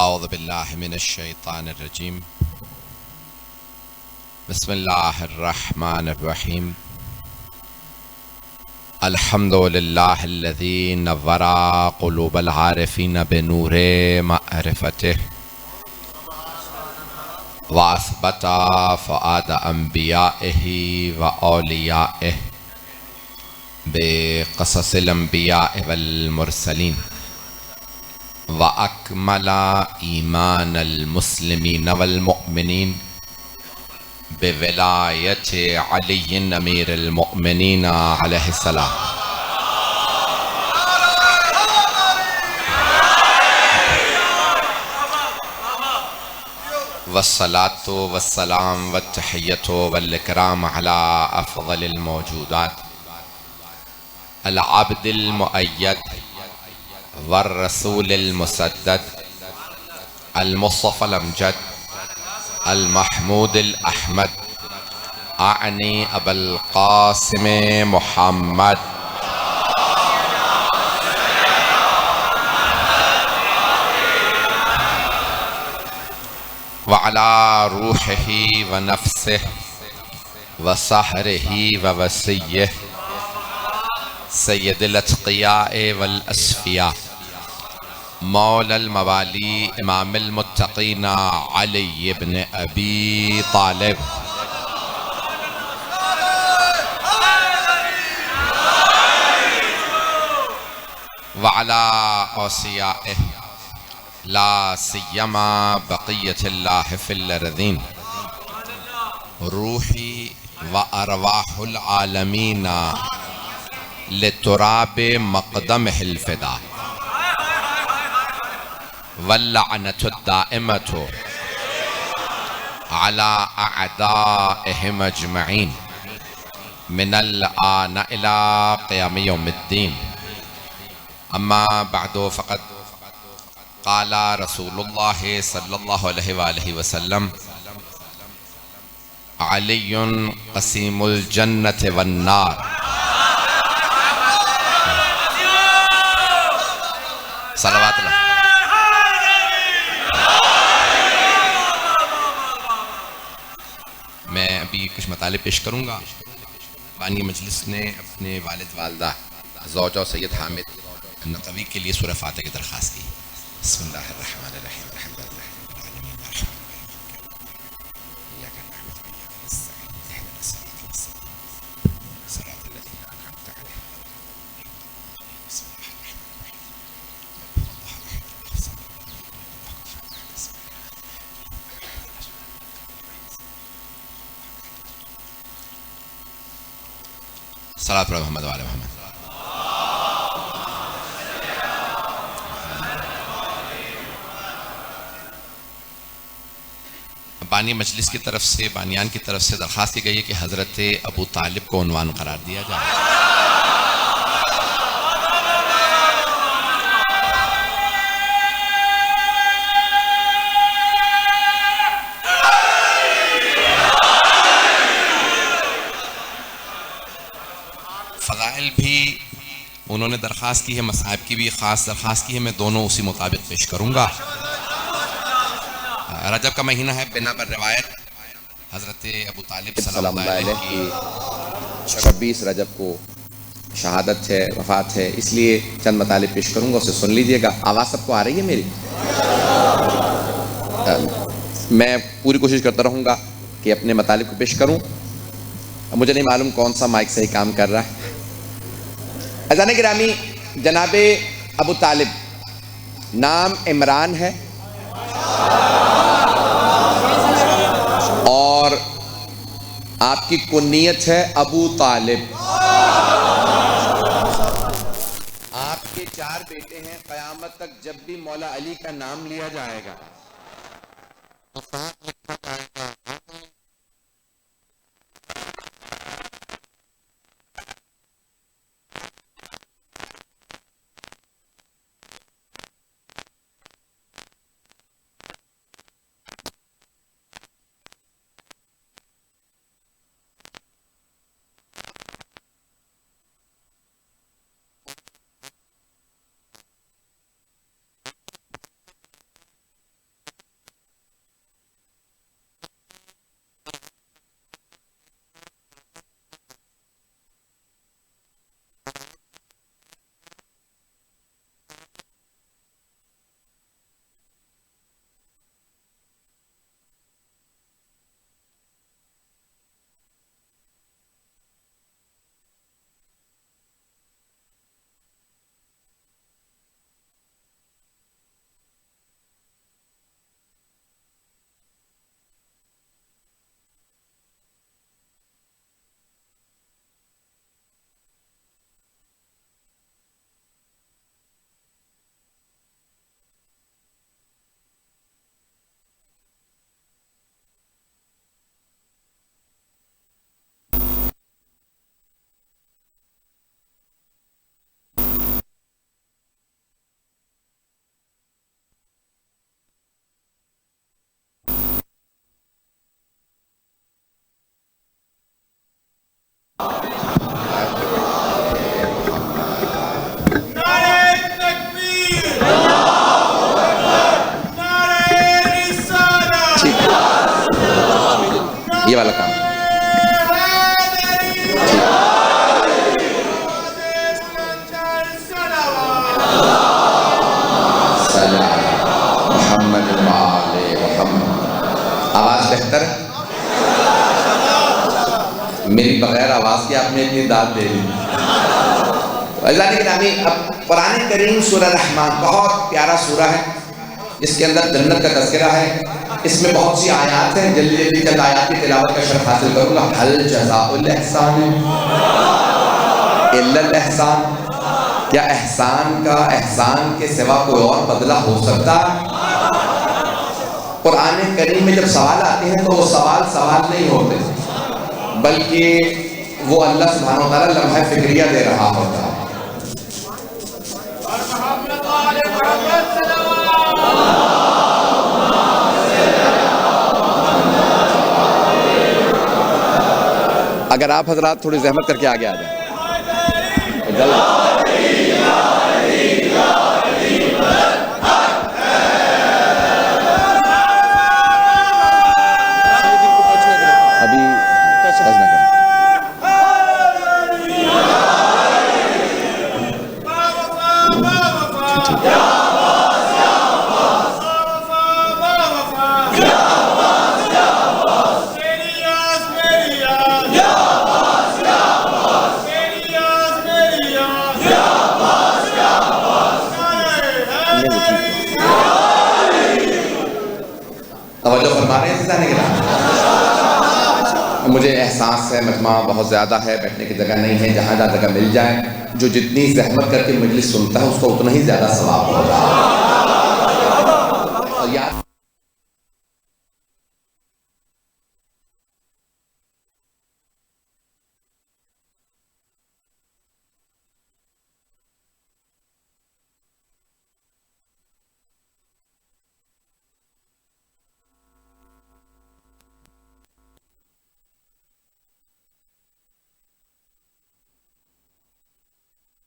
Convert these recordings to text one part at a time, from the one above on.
اعوذ باللہ من الشیطان الرجیم بسم اللہ الرحمن الرحیم الحمد للہ الذی نور قلوب العارفین بنور معرفتہ واثبت فؤاد انبیائہ واولیائہ بقصص الانبیاء والمرسلین وأكمل إيمان المسلمين والمؤمنين بولاية علي أمير المؤمنين عليه السلام والصلاة والسلام والتحية والإكرام على أفضل الموجودات العبد المؤيد والرسول المسدد المصطفى الأمجد المحمود الأحمد أعني أبا القاسم محمد وعلى روحه ونفسه وسحره ووسيه سید الاتقیاء والاسفیاء مولا الموالی امام المتقین علی بن ابی طالب وعلى اوصیائه لا سیما بقیت اللہ فی الارضین روحی وارواح العالمین لتراب مقدمه الفدا واللعنة الدائمة على أعدائهم أجمعين من الآن إلى قيام يوم الدين أما بعد فقد قال رسول الله صلى الله عليه وآله وسلم علي قسيم الجنة والنار صلوات اللہ. میں ابھی کچھ مطالب پیش کروں گا. بانی مجلس نے اپنے والد والدہ زوجہ و سید حامد النقوی کے لیے سورہ فاتحہ کی درخواست کی. بسم اللہ الرحمن الرحیم الحمد للہ صلاۃ پر محمد وعلی محمد. بانی مجلس کی طرف سے بانیان کی طرف سے درخواست کی گئی ہے کہ حضرت ابو طالب کو عنوان قرار دیا جائے. فضائل بھی انہوں نے درخواست کی ہے، مصائب کی بھی خاص درخواست کی ہے، میں دونوں اسی مطابق پیش کروں گا. رجب کا مہینہ ہے، بنا پر روایت حضرت ابو طالب صلی اللہ علیہ کی 26 رجب کو شہادت ہے، وفات ہے، اس لیے چند مطالب پیش کروں گا، اسے سن لیجئے گا. آواز سب کو آ رہی ہے میری؟ میں پوری کوشش کرتا رہوں گا کہ اپنے مطالب کو پیش کروں. مجھے نہیں معلوم کون سا مائک صحیح کام کر رہا ہے. اذان گرامی، جناب ابو طالب نام عمران ہے اور آپ کی کنیت ہے ابو طالب. آپ کے 4 بیٹے ہیں. قیامت تک جب بھی مولا علی کا نام لیا جائے گا آواز بہتر ہے؟ میری بغیر آواز کی آپ نے اتنی داد دے دی. عزیزان گرامی، اب قرآن کریم سورہ رحمان بہت پیارا سورہ ہے، اس کے اندر جنت کا تذکرہ ہے، اس میں بہت سی آیات ہیں. جلدی جلدی چند آیات کی تلاوت کا شرف حاصل کروں گا. هل جزاء الاحسان الا الاحسان، کیا احسان کا احسان کے سوا کوئی اور بدلہ ہو سکتا ہے؟ قرآن کریم میں جب سوال آتے ہیں تو وہ سوال نہیں ہوتے، بلکہ وہ اللہ سبحانہ وتعالیٰ لمحہ فکریہ دے رہا ہوتا ہے. اگر آپ حضرات تھوڑی زحمت کر کے آگے آ جائیں. مجھے احساس ہے مجمع بہت زیادہ ہے، بیٹھنے کی جگہ نہیں ہے، جہاں جہاں جگہ مل جائے، جو جتنی زحمت کر کے مجلس سنتا ہے اس کو اتنا ہی زیادہ ثواب ہوگا. اور یاد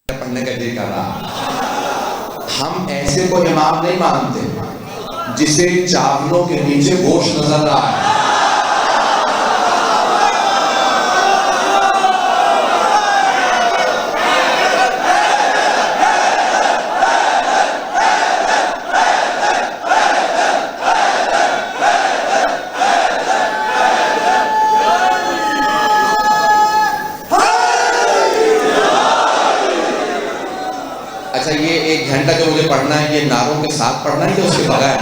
پڑھنے کا دل کر رہا. ہم ایسے کو امام نہیں مانتے جسے چاولوں کے نیچے گوشت نظر رہا ہے. یہ ایک گھنٹہ جو مجھے پڑھنا ہے یہ نعروں کے ساتھ پڑھنا ہے کہ اس کے بغیر؟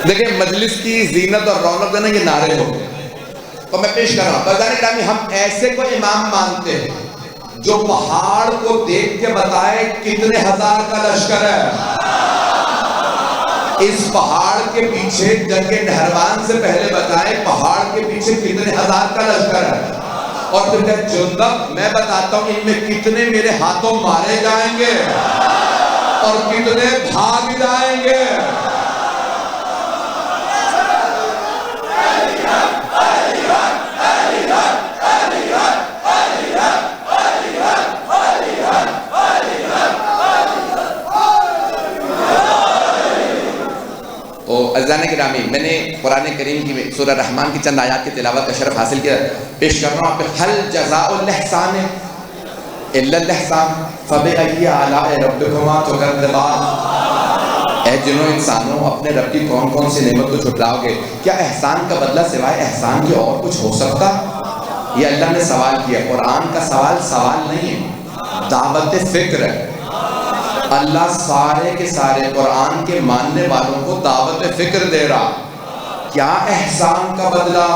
دیکھیں مجلس کی زینت اور رونق دینا یہ نعرے ہو گئے. تو میں پیش کر رہا ہوں برادران گرامی، ہم ایسے کو امام مانتے ہیں جو پہاڑ کو دیکھ کے بتائے کتنے ہزار کا لشکر ہے. اس پہاڑ کے پیچھے جنگ نہروان سے پہلے بتائے پہاڑ کے پیچھے کتنے ہزار کا لشکر ہے. اور پھر کہ جندب میں بتاتا ہوں ان میں کتنے میرے ہاتھوں مارے جائیں گے اور کتنے بھاگ جائیں گے. عزیزان گرامی، میں نے قرآن کریم کی سورہ رحمان کی چند آیات کی تلاوت کا شرف حاصل کیا، پیش کر رہا ہوں آپ پہ. هل جزاء الاحسان الا الاحسان فبأي آلاء ربكما تكذبان. اے جنوں انسانوں، اپنے رب کی کون کون سی نعمت کو جھٹلاؤ گے؟ کیا احسان کا بدلہ سوائے احسان کے اور کچھ ہو سکتا؟ یہ اللہ نے سوال کیا. قرآن کا سوال نہیں ہے، دعوت فکر ہے. اللہ سارے کے سارے قرآن کے ماننے والوں کو دعوت فکر دے رہا. کیا احسان کا بدلہ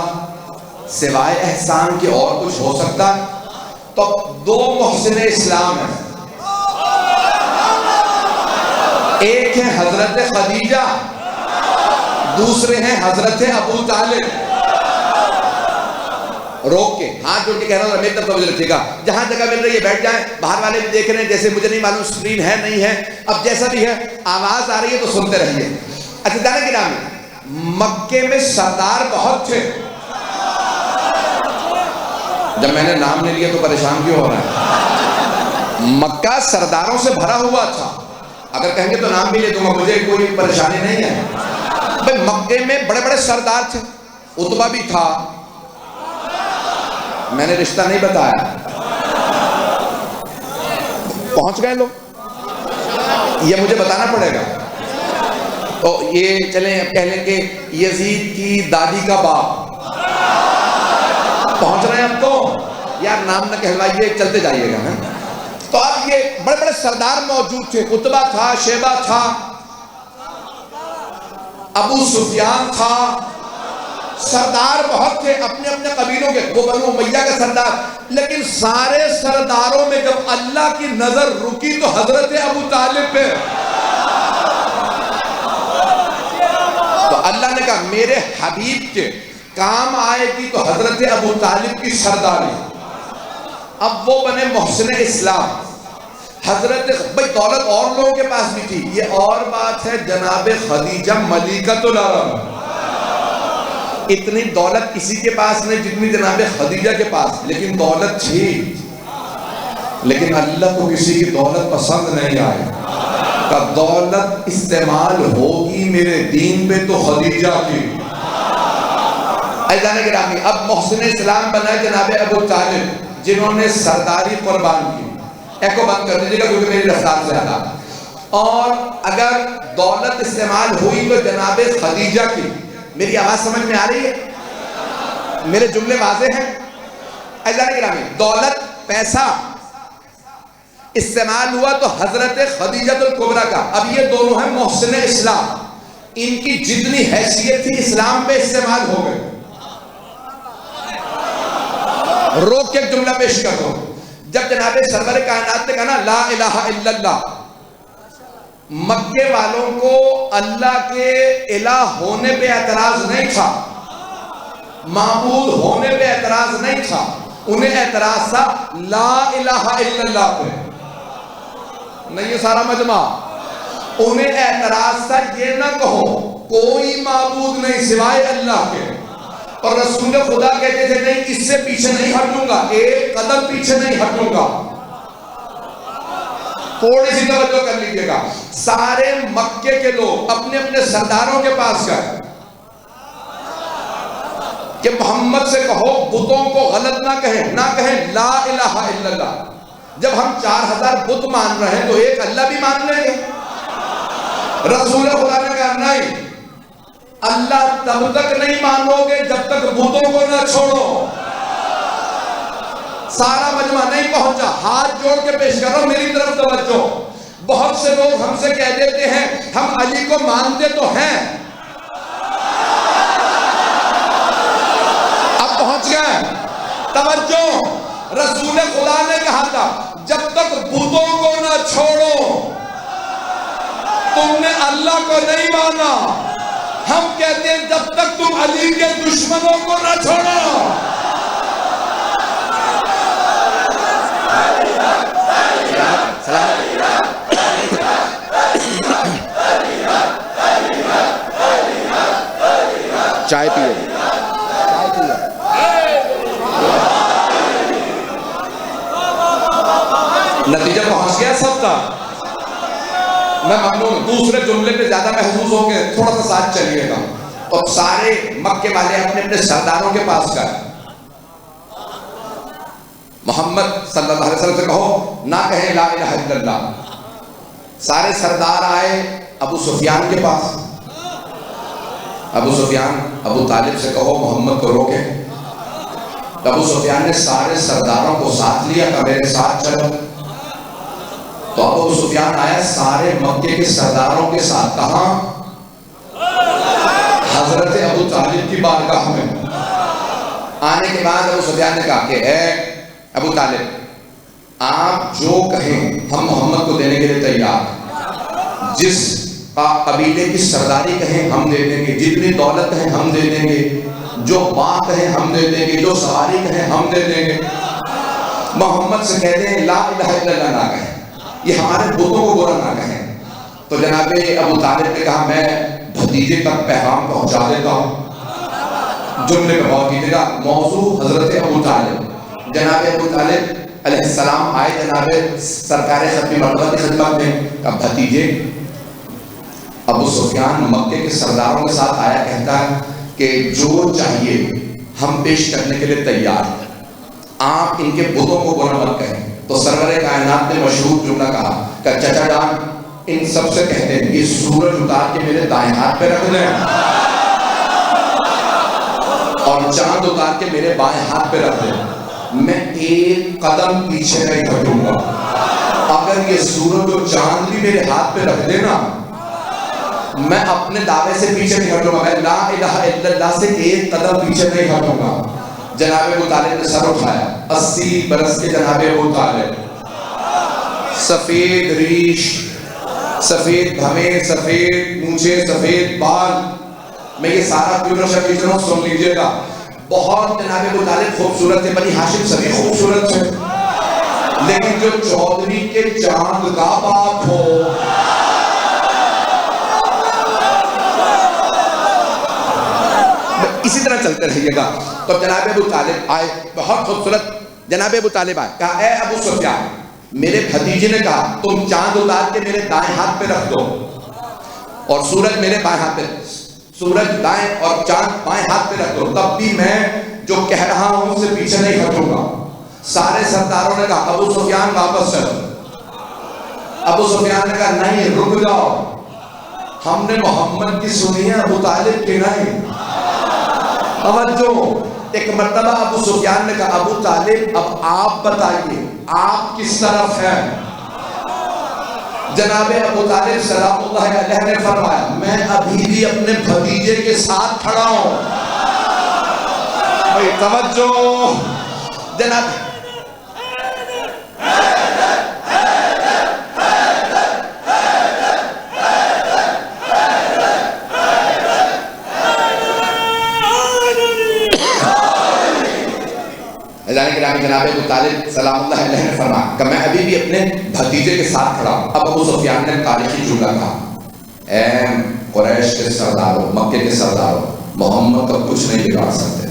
سوائے احسان کے اور کچھ ہو سکتا ہے؟ تو دو محسن اسلام ہیں، ایک ہے حضرت خدیجہ، دوسرے ہیں حضرت ابو طالب. روک کے ہاتھ جوڑ کے کہہ رہا ہوں میری طرف توجہ رکھیے گا. جہاں جگہ مل رہی ہے بیٹھ جائیں. باہر والے بھی دیکھ رہے ہیں، جیسے مجھے نہیں معلوم سکرین ہے نہیں ہے، اب جیسا بھی ہے آواز آ رہی ہے تو سنتے رہیے. اچھا جانے کے نام مکے میں سردار بہت تھے. جب میں نے نام نہیں لیا تو پریشان کیوں ہو رہا ہے؟ مکہ سرداروں سے بھرا ہوا تھا. اگر کہیں گے تو نام بھی لے دوں گا، مجھے کوئی پریشانی نہیں ہے. بھائی مکے میں بڑے بڑے سردار تھے. عتبہ بھی تھا، میں نے رشتہ نہیں بتایا. پہنچ گئے لوگ، یہ مجھے بتانا پڑے گا. تو یہ چلیں اب کہہ لیں کہ یزید کی دادی کا باپ پہنچ رہے ہیں اب تو، یار نام نہ کہلوائیے، چلتے جائیے گا. تو اب یہ بڑے بڑے سردار موجود تھے، عتبہ تھا، شیبہ تھا، ابو سفیان تھا، سردار بہت تھے اپنے اپنے قبیلوں کے. وہ بنو امیہ کا سردار. لیکن سارے سرداروں میں جب اللہ کی نظر رکی تو حضرت ابو طالب پہ. تو اللہ نے کہا میرے حبیب کے کام آئے گی تو حضرت ابو طالب کی سرداری. اب وہ بنے محسن اسلام. حضرت بھائی دولت اور لوگوں کے پاس بھی تھی، یہ اور بات ہے جناب خدیجہ ملکۃ العرب، اتنی دولت کسی کے پاس نہیں جتنی جناب خدیجہ کے پاس، لیکن دولت تھی. لیکن اللہ کو کسی کی دولت پسند نہیں آئی کہ دولت استعمال ہوگی میرے دین پہ تو خدیجہ کی. عزیزان گرامی، اب محسن اسلام بنا جناب ابو طالب جنہوں نے سرداری قربان کی. ایک کو بند کر دیجیے گا کیونکہ میری رفتار سے زیادہ. اور اگر دولت استعمال ہوئی تو جناب خدیجہ کی. میری آواز سمجھ میں آ رہی ہے؟ میرے جملے واضح ہیں؟ عزیزان گرامی، دولت پیسہ استعمال ہوا تو حضرت خدیجہ الکبریٰ کا. اب یہ دونوں ہیں محسن اسلام، ان کی جتنی حیثیت تھی اسلام پہ استعمال ہو گئے. روک کے ایک جملہ پیش کر دو. جب جناب سرور کائنات نے کہا نا لا الہ الا اللہ، مکے والوں کو اللہ کے الہ ہونے پہ اعتراض نہیں تھا، معبود ہونے پہ اعتراض نہیں تھا، انہیں اعتراض تھا لا الہ الا اللہ پہ. نہیں یہ سارا مجمع، انہیں اعتراض تھا یہ نہ کہو کوئی معبود نہیں سوائے اللہ کے. اور رسول خدا کہتے تھے نہیں اس سے پیچھے نہیں ہٹوں گا، ایک قدم پیچھے نہیں ہٹوں گا. تھوڑی سی توجہ کر لیجئے گا. سارے مکے کے لوگ اپنے اپنے سرداروں کے پاس گئے کہ محمد سے کہو بتوں کو غلط نہ کہیں لا الہ الا اللہ. جب ہم 4000 بت مان رہے ہیں تو ایک اللہ بھی مان لیں گے. رسول خدا نے کہا نہیں، اللہ تب تک نہیں مانو گے جب تک بتوں کو نہ چھوڑو. سارا مجمع نہیں پہنچا. ہاتھ جوڑ کے پیش کر رہا ہوں، میری طرف توجہ. بہت سے لوگ ہم سے کہہ دیتے ہیں ہم علی کو مانتے تو ہیں. اب پہنچ گئے. توجہ، رسول خدا نے کہا تھا جب تک بتوں کو نہ چھوڑو تم نے اللہ کو نہیں مانا. ہم کہتے ہیں جب تک تم علی کے دشمنوں کو نہ چھوڑو. چائے پیو. نتیجہ پہنچ گیا سب کا. میں ممنون. دوسرے جملے پہ زیادہ محسوس ہو کے تھوڑا سا ساتھ چلیے گا. اور سارے مکے والے اپنے اپنے سرداروں کے پاس گئے. محمد صلی اللہ علیہ وسلم سے کہو نہ کہیں لا الہ الا اللہ. سارے سردار آئے ابو سفیان کے پاس. ابو سفیان ابو طالب سے کہو محمد کو روکے. ابو سفیان نے سارے سرداروں کو ساتھ لیا کہ میرے ساتھ چلو. تو ابو سفیان آیا سارے مکے کے سرداروں کے ساتھ. کہاں؟ حضرت ابو طالب کی بارگاہ میں. آنے کے بعد ابو سفیان نے کہا کہ اے ابو طالب آپ جو کہیں ہم محمد کو دینے کے لیے تیار. جس قبیلے کی سرداری کہیں ہم دے دیں گے، جتنی دولت کہیں ہم دے دیں گے، جو باغ کہیں ہم دے دیں گے، جو سواری کہیں ہم دے دیں گے. محمد سے کہتے ہیں لا الہ الا اللہ نہ کہیں، یہ ہمارے بتوں کو برا نہ کہیں. تو جناب ابو طالب نے کہا میں بھتیجے تک پیغام پہنچا دیتا ہوں. جملے پہ غور کیجیے گا. موضوع حضرت ابو طالب. جناب ابو طالب علیہ السلام آئے جناب سرکار ختمی مرتبہ کی خدمت میں. کہا بھتیجے ابو سفیان مکے کے سرداروں کے ساتھ آیا، کہتا ہے کہ جو چاہیے ہم پیش کرنے کے لیے تیار ہیں، آپ ان کے بتوں کو برا مت کہیں. تو سرور کائنات نے مشہور جملہ کہا کہ چچا جان ان سب سے کہتے ہیں یہ سورج اتار کے میرے دائیں ہاتھ پہ رکھ دیں اور چاند اتار کے میرے بائیں ہاتھ پہ رکھ دیں، میں ایک قدم پیچھے نہیں ہٹوں گا۔ اگر یہ سورج اور چاند بھی میرے ہاتھ پہ رکھ دینا، میں اپنے دعوے سے پیچھے نہیں ہٹوں گا، میں لا الہ الا اللہ سے ایک قدم پیچھے نہیں ہٹوں گا۔ جناب ابو طالب نے سر اٹھایا، 80 برس کے جناب ابو طالب، سفید ریش، سفید بھویں، سفید مونچھیں، سفید بال، میں یہ سارا کیوں نشہ کھینچ رہا ہوں، سن لیجئے گا۔ بہت جناب ابو طالب خوبصورت تھے، بنی ہاشم سبھی خوبصورت تھے، لیکن جو چودھری کے چاند کا باپ ہو، اسی طرح چلتے رہیے گا۔ تو جناب ابو طالب آئے، بہت خوبصورت جناب ابو طالب آئے، کہا اے ابو سفیان، میرے بھتیجے نے کہا تم چاند اتار کے میرے دائیں ہاتھ پہ رکھ دو اور سورج میرے بائیں ہاتھ پہ، سورج دائیں اور چاند بائیں ہاتھ پہ رکھ دو، تب بھی میں جو کہہ رہا ہوں اس سے پیچھے نہیں ہٹوں گا۔ سارے سرداروں نے کہا ابو سفیان واپس چلو۔ ابو سفیان نے کہا نہیں، رک جاؤ، ہم نے محمد کی سنی ہے، ابو طالب کی نہیں۔ توجہ، ایک مرتبہ ابو سفیان نے کہا ابو طالب اب آپ بتائیے آپ کس طرف ہیں؟ جناب ابو طالب سلام اللہ علیہ نے فرمایا میں ابھی بھی اپنے بھتیجے کے ساتھ کھڑا ہوں۔ بھئی توجہ، جناب جناب ابو طالب سلام اللہ علیہ نے فرمایا کہ میں ابھی بھی اپنے بھتیجے کے ساتھ کھڑا ہوں۔ اب ابو سفیان نے تاریخی جملہ کہا اے قریش کے سرداروں، مکے کے سرداروں، محمد کا کچھ نہیں بگاڑ سکتے،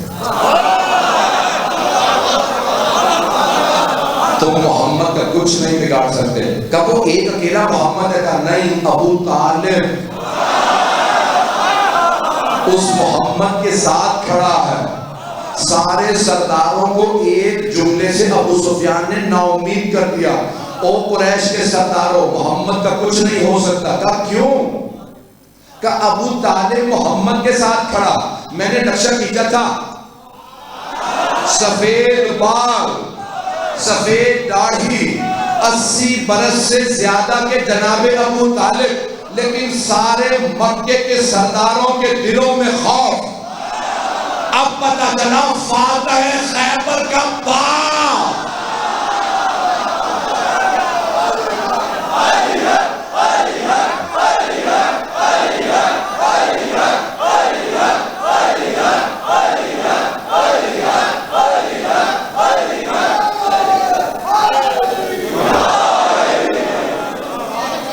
تم محمد کا کچھ نہیں بگاڑ سکتے۔ کب وہ ایک اکیلا محمد ہے؟ کہا نہیں، ابو طالب اس محمد کے ساتھ کھڑا ہے۔ سارے سرداروں کو ایک جملے سے ابو سفیان نے نا امید کر دیا، او قریش کے سرداروں، محمد کا کچھ نہیں ہو سکتا۔ کہا کیوں؟ کہا ابو طالب محمد کے ساتھ کھڑا، میں نے نقشہ کھینچا تھا، سفید بال، سفید داڑھی، 80 برس سے زیادہ کے جناب ابو طالب، لیکن سارے مکے کے سرداروں کے دلوں میں خوف۔ اب پتہ چلا فاتح خیبر کا باپ،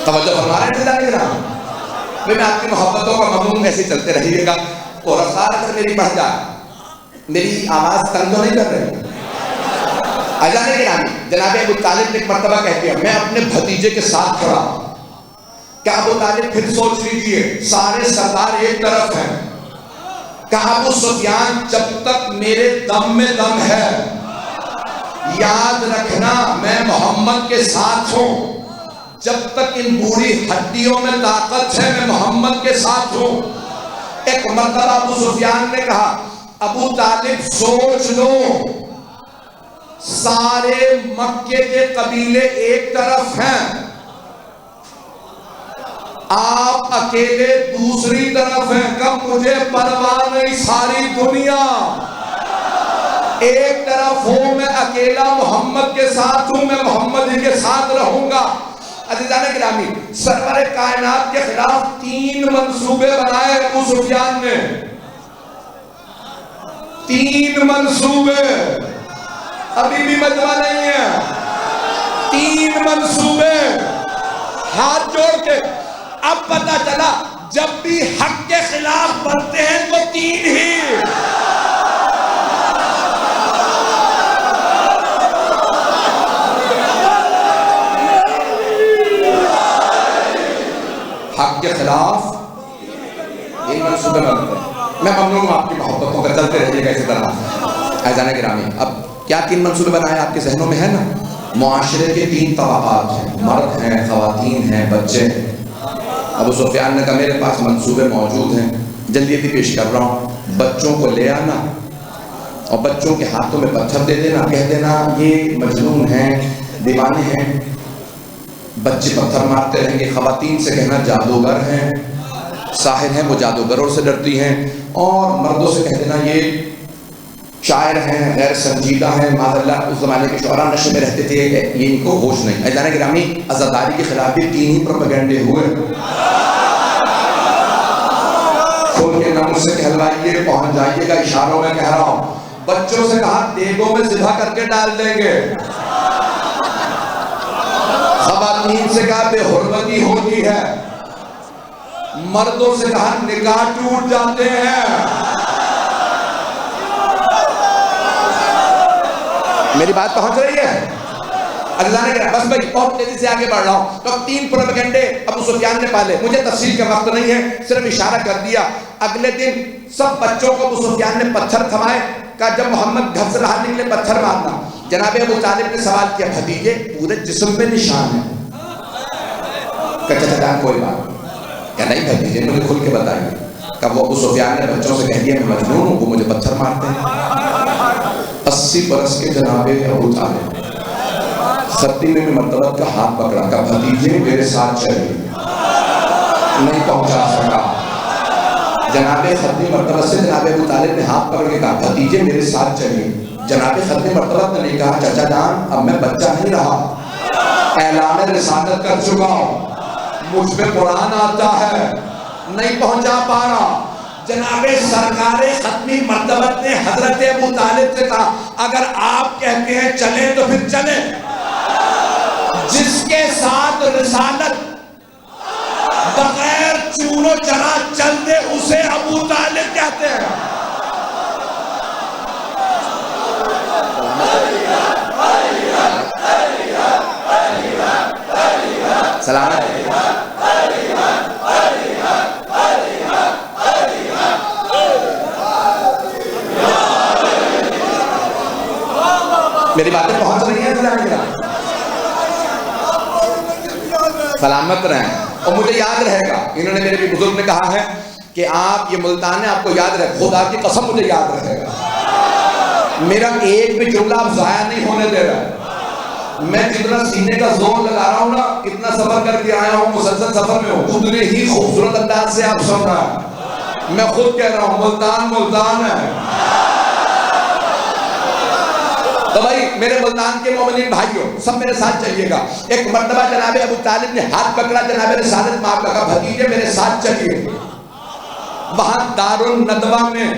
توجہ فرما رہے ہیں نا؟ میں آپ کی محبتوں کا مضمون ایسے چلتے رہیے گا اور رفتار اگر میری بڑھ جائے، میری آواز تنگ تو نہیں کر رہی؟ اجانے گرامی، جناب ابو طالب نے ایک مرتبہ کہہ دیا میں اپنے بھتیجے کے ساتھ کھڑا۔ کیا ابو طالب پھر سوچ لیجئے، سارے سردار ایک طرف ہیں۔ کہا ابو سفیان جب تک میرے دم میں دم ہے، یاد رکھنا میں محمد کے ساتھ ہوں، جب تک ان بوڑھی ہڈیوں میں طاقت ہے میں محمد کے ساتھ ہوں۔ ایک مرتبہ ابو سفیان نے کہا ابو طالب سوچ لو، سارے مکے کے قبیلے ایک طرف ہیں، آپ اکیلے دوسری طرف ہیں، کب مجھے پرواہ نہیں ساری دنیا ایک طرف ہوں، میں اکیلا محمد کے ساتھ ہوں، میں محمد ہی کے ساتھ رہوں گا۔ عزیزان گرامی، سرور کائنات کے خلاف 3 منصوبے بنائے ابو سفیان نے، 3 منصوبے، ابھی بھی مجمع نہیں ہے، 3 منصوبے، ہاتھ جوڑ کے۔ اب پتہ چلا جب بھی حق کے خلاف بنتے ہیں تو 3 ہی۔ حق کے خلاف یہ منصوبے بنتے ہیں۔ میں ممنون ہوں آپ کی محبتوں کا، چلتے رہیے گا اسی طرح۔ عزیزان گرامی، اب کیا 3 منصوبے بنائے آپ کے ذہنوں میں ہے نا؟ معاشرے کے 3 طبقات ہیں، مرد ہیں، خواتین ہیں، بچے ہیں۔ ابو سفیان نے کہا میرے پاس منصوبے موجود ہیں، جلدی پیش کر رہا ہوں، بچوں کو لے آنا اور بچوں کے ہاتھوں میں پتھر دے دینا، کہہ دینا یہ مجنون ہیں، دیوانے ہیں، بچے پتھر مارتے رہیں گے، خواتین سے کہنا جادوگر ہیں، ساحر ہیں، وہ جادوگروں سے ڈرتی ہیں، اور مردوں سے کہہ دینا یہ شاعر ہیں، غیر سنجیدہ ہیں، معاذ اللہ اس زمانے کے شعراء نشے میں رہتے تھے، یہ ان کو ہوش نہیں۔ عزیزان گرامی، عزاداری کے خلاف بھی 3 ہی پروپیگنڈے ہوئے۔ کھول کے نمو سے کہلوائیے، پہنچ جائیے گا، اشاروں میں کہہ رہا ہوں۔ بچوں سے کہا دیگوں میں ذبح کر کے ڈال دیں گے، خواتین سے کہا بے حرمتی ہوتی ہے، مردوں سے کہا نکاح ٹوٹ جاتے ہیں۔ میری بات پہنچ رہی ہے؟ اللہ نے کہا بس بھائی بہت تیزی سے آگے بڑھ رہا ہوں۔ تو 3 پروپیگنڈے ابو سفیان نے پالے، مجھے تفصیل کا وقت نہیں ہے، صرف اشارہ کر دیا۔ اگلے دن سب بچوں کو ابو سفیان نے پتھر تھمائے، کہا جب محمد گھر سے باہر نکلے پتھر مارنا۔ جناب ابو طالب نے سوال کیا بھتیجے پورے جسم پہ نشان ہے؟ کہا چچا جان کوئی بات کیا نہیں بھتیجے مجھے کھل کے بتائیے۔ کہا وہ ابو سفیان نے بچوں سے کہہ دیا میں مجنون ہوں، وہ مجھے پتھر مارتے ہیں۔ 80 برس کے جناب ابو طالب 70ویں مرتبہ کا ہاتھ پکڑا، کہا بھتیجے میرے ساتھ چلیے، نہیں پہنچا سکا۔ جناب 70 مرتبہ سے جناب ابو طالب نے ہاتھ پکڑ کے کہا بھتیجے میرے ساتھ چلیے۔ جناب 70 مرتبہ نے کہا چچا جان اب میں بچہ نہیں رہا، اعلان رسالت کر چکا ہوں، مجھ پہ قرآن آتا ہے، نہیں پہنچا پا رہا۔ جناب سرکار ختمی مرتبت نے حضرت ابو طالب سے کہا اگر آپ کہتے ہیں چلیں تو پھر چلیں، جس کے ساتھ رسالت بغیر چون و چرا چل دے اسے ابو طالب کہتے ہیں۔ سلام میری باتیں پہنچ رہی ہیں؟ سلامت رہیں۔ اور مجھے یاد رہے گا، انہوں نے میرے بھی بزرگ نے کہا ہے کہ آپ یہ ملتان ہے، آپ کو یاد رہے، خدا کی قسم مجھے یاد رہے گا، میرا ایک بھی جملہ آپ ضائع نہیں ہونے دے رہا۔ میں جتنا سینے کا زور لگا رہا ہوں نا، اتنا سفر کر کے آیا ہوں، مسلسل سفر میں ہوں، اتنے ہی خوبصورت انداز سے آپ سن رہا ہے۔ میں خود کہہ رہا ہوں ملتان ملتان ہے۔ تو بھائی میرے ملتان کے مومنین بھائیوں سب میرے ساتھ چلیے گا۔ ایک مرتبہ جناب ابو طالب نے ہاتھ پکڑا جناب رسالت ماں کا، کہا بھتیجے میرے ساتھ چلیے۔ وہاں دارالندوہ میں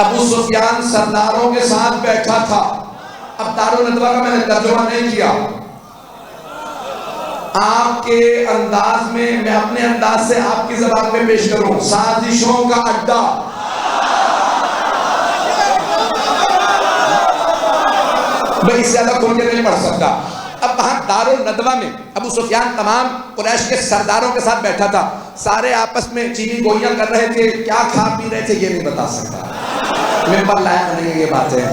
ابو سفیان سرداروں کے ساتھ بیٹھا تھا۔ اب دارالندوہ کا میں نے ترجمہ نہیں کیا، آپ کے انداز میں میں اپنے انداز سے آپ کی زبان میں پیش کروں، سازشوں کا اڈا۔ میں اس سے زیادہ کھول کے نہیں پڑھ سکتا۔ اب وہاں دارالندوہ میں ابو سفیان تمام قریش کے سرداروں کے ساتھ بیٹھا تھا، سارے آپس میں چینی گوئیاں کر رہے تھے، کیا کھا پی رہے تھے یہ نہیں بتا سکتا، ممبر لائق نہیں ہے یہ باتیں۔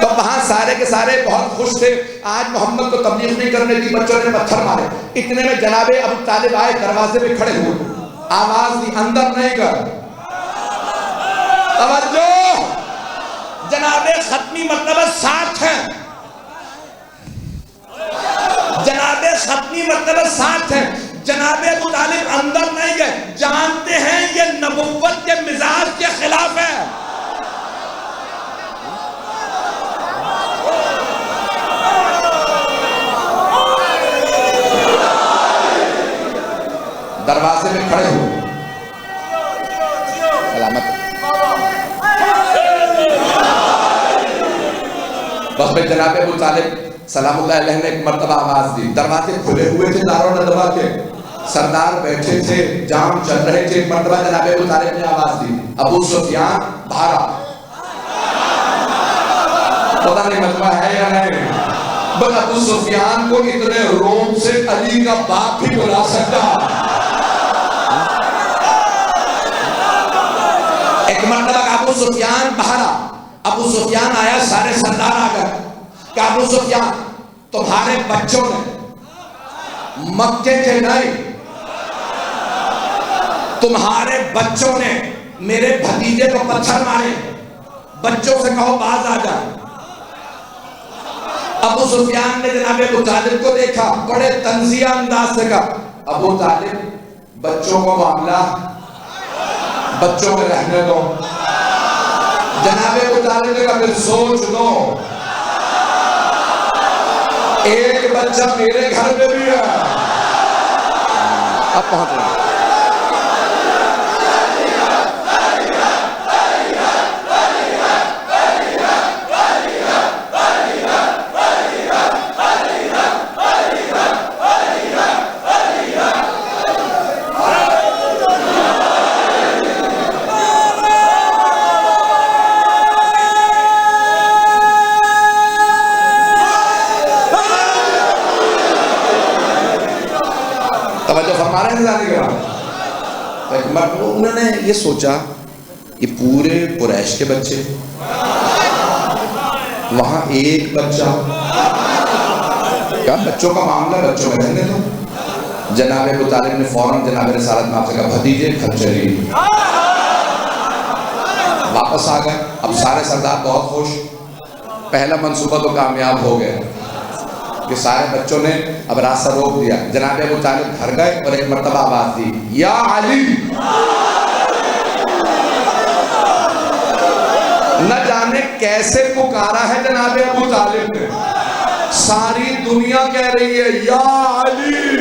تو وہاں سارے کے سارے بہت خوش تھے، آج محمد کو تبلیغ نہیں کرنے دی، بچوں نے پتھر مارے۔ اتنے میں جناب ابو طالب آئے، دروازے پہ کھڑے ہوئے، آواز دی اندر نہیں کر۔ توجہ، جناب ختمی مرتبہ ساتھ ہیں، جناب ختمی مرتبہ ساتھ ہیں۔ جناب ابو طالب اندر نہیں گئے، جانتے ہیں یہ نبوت کے مزاج کے خلاف ہے۔ دروازے میں کھڑے ہوئے، سلامت۔ بس میں جناب ابو طالب سلام اللہ علیہ نے ایک مرتبہ آواز دی، دروازے کھلے ہوئے تھے دارالندوہ کے، سردار بیٹھے تھے، جام چل رہے تھے۔ ایک مرتبہ جناب ابو طالب نے آواز دی، ابو سفیان باہر آ۔ پتہ نہیں مجمع ہے یا نہیں، بس ابو سفیان کو اتنے روم سے علی کا باپ بھی بلا سکتا۔ ایک مرتبہ ابو سفیان باہر آ، ابو سفیان آیا، سارے سردار آ گئے کہ ابو سفیان تمہارے بچوں نے مکے کے نہیں تمہارے بچوں نے میرے بھتیجے کو پتھر مارے، بچوں سے کہو باز آ جائے۔ ابو سفیان نے جناب ابو طالب کو دیکھا، بڑے تنزیہ انداز سے کہا ابو طالب بچوں کو معاملہ بچوں میں رہنے دو۔ جناب ابو طالب نے کہا پھر سوچ لو، ایک بچہ میرے گھر میں بھی ہے۔ اب پہنچ رہا ہے۔ انہوں نے یہ سوچا یہ پورے قریش کے بچے، وہاں ایک بچہ، کیا بچوں کا معاملہ بچوں میں رہنے دو۔ جناب ابو طالب نے فوراً جناب رسالت میں آپ سے کہا بھتیجے گھر چلیے۔ واپس آ گئے، اب سارے سردار بہت خوش، پہلا منصوبہ تو کامیاب ہو گیا کہ سارے بچوں نے اب راستہ روک دیا۔ جناب ابو طالب گھر گئے اور ایک مرتبہ آواز دی یا علی۔ نہ جانے کیسے پکارا ہے جناب ابو طالب نے، ساری دنیا کہہ رہی ہے یا علی۔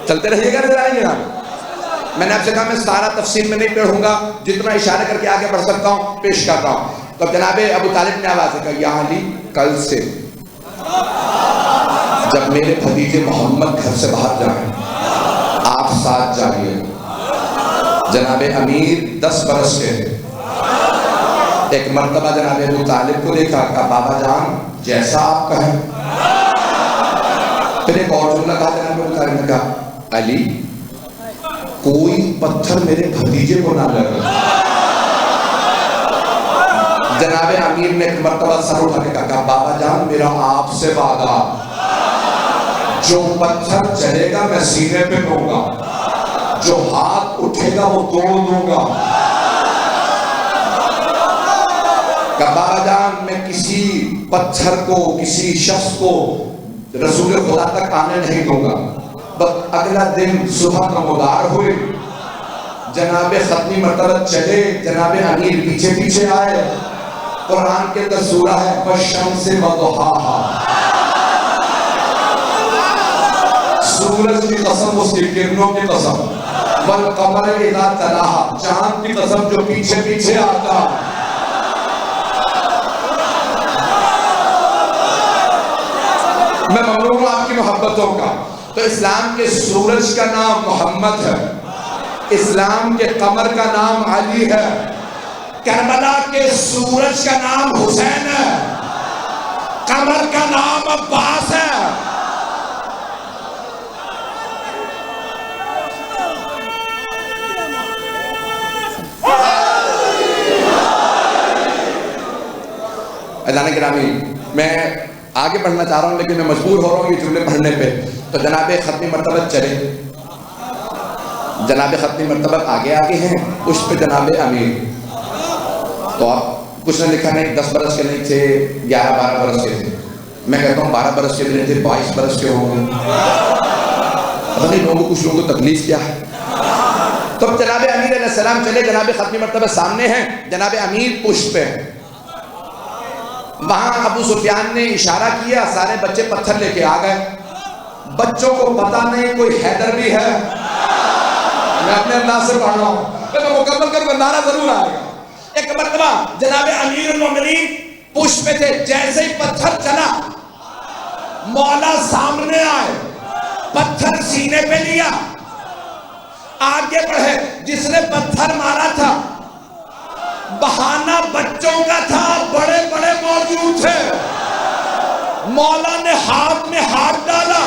چلتے رہیے گا، نظر آئیں گے آپ۔ میں نے آپ سے کہا میں سارا تفصیل میں نہیں پڑھوں گا، جتنا اشارہ کر کے آگے بڑھ سکتا ہوں پیش کرتا ہوں۔ تو جناب ابو طالب نے آواز سے کہا یا علی کل سے جب میرے بھتیجے محمد گھر سے باہر جائیں آپ ساتھ جائیے۔ جناب امیر 10 برس کے تھے، ایک مرتبہ جناب ابو طالب کو دیکھا، کہا بابا جان جیسا آپ کہیں۔ پھر ایک اور جملہ کہا جناب ابو طالب نے کہا علی کوئی پتھر میرے بھتیجے کو نہ لگے۔ جناب امیر نے ایک مرتبہ سر اٹھا کے کہا بابا جان میرا آپ سے وعدہ، جو پتھر چلے گا میں سینے پہ دوں گا، جو ہاتھ اٹھے گا وہ توڑ دوں گا۔ کہا بابا جان میں کسی پتھر کو کسی شخص کو رسول خدا تک آنے نہیں دوں گا۔ اگلا دن صبح نمودار ہوئے، جناب ختمی مرتبہ چلے، جناب امیر پیچھے پیچھے آئے۔ قرآن کے اندر سورہ ہے والشمس وضحاها، سورج کی قسم اس کی کرنوں کی قسم، والقمر اذا تلاها، چاند کی قسم جو پیچھے پیچھے آتا۔ میں ممنون ہوں آپ کی محبتوں کا۔ تو اسلام کے سورج کا نام محمد ہے، اسلام کے قمر کا نام علی ہے، کربلا کے سورج کا نام حسین ہے، قمر کا نام عباس ہے۔ عزیزان گرامی میں آگے پڑھنا چاہ رہا ہوں لیکن میں مجبور ہو رہا ہوں یہ جملے پڑھنے پہ۔ تو جناب ختمی مرتبہ چلے، جناب ختمی مرتبہ آگے آگے ہیں، اس پہ جناب امیر۔ تو آپ کچھ نے لکھا نہیں 10 برس کے نہیں تھے، 11-12 برس کے تھے، میں کہتا ہوں 12 برس کے بھی نہیں تھے، 22 برس کے ہوں گے۔ پتہ نہیں لوگوں کچھ لوگوں کو تکلیف کیا ہے۔ تو جناب امیر علیہ السلام چلے، جناب ختمی مرتبہ سامنے ہیں، جناب امیر پشت پہ۔ وہاں ابو سفیان نے اشارہ کیا، سارے بچے پتھر لے کے آ گئے۔ بچوں کو پتہ نہیں کوئی حیدر بھی ہے، میں اپنے انداز سے پڑھ رہا ہوں، میں مکمل کر نعرہ ضرور آئے گا۔ ایک مرتبہ جناب امیر المومنین پشت پہ تھے، جیسے ہی پتھر چلا مولا سامنے آئے، پتھر سینے پہ لیا، آگے بڑھے۔ جس نے پتھر مارا تھا بہانہ بچوں کا تھا، بڑے بڑے موجود تھے۔ مولا نے ہاتھ میں ہاتھ ڈالا،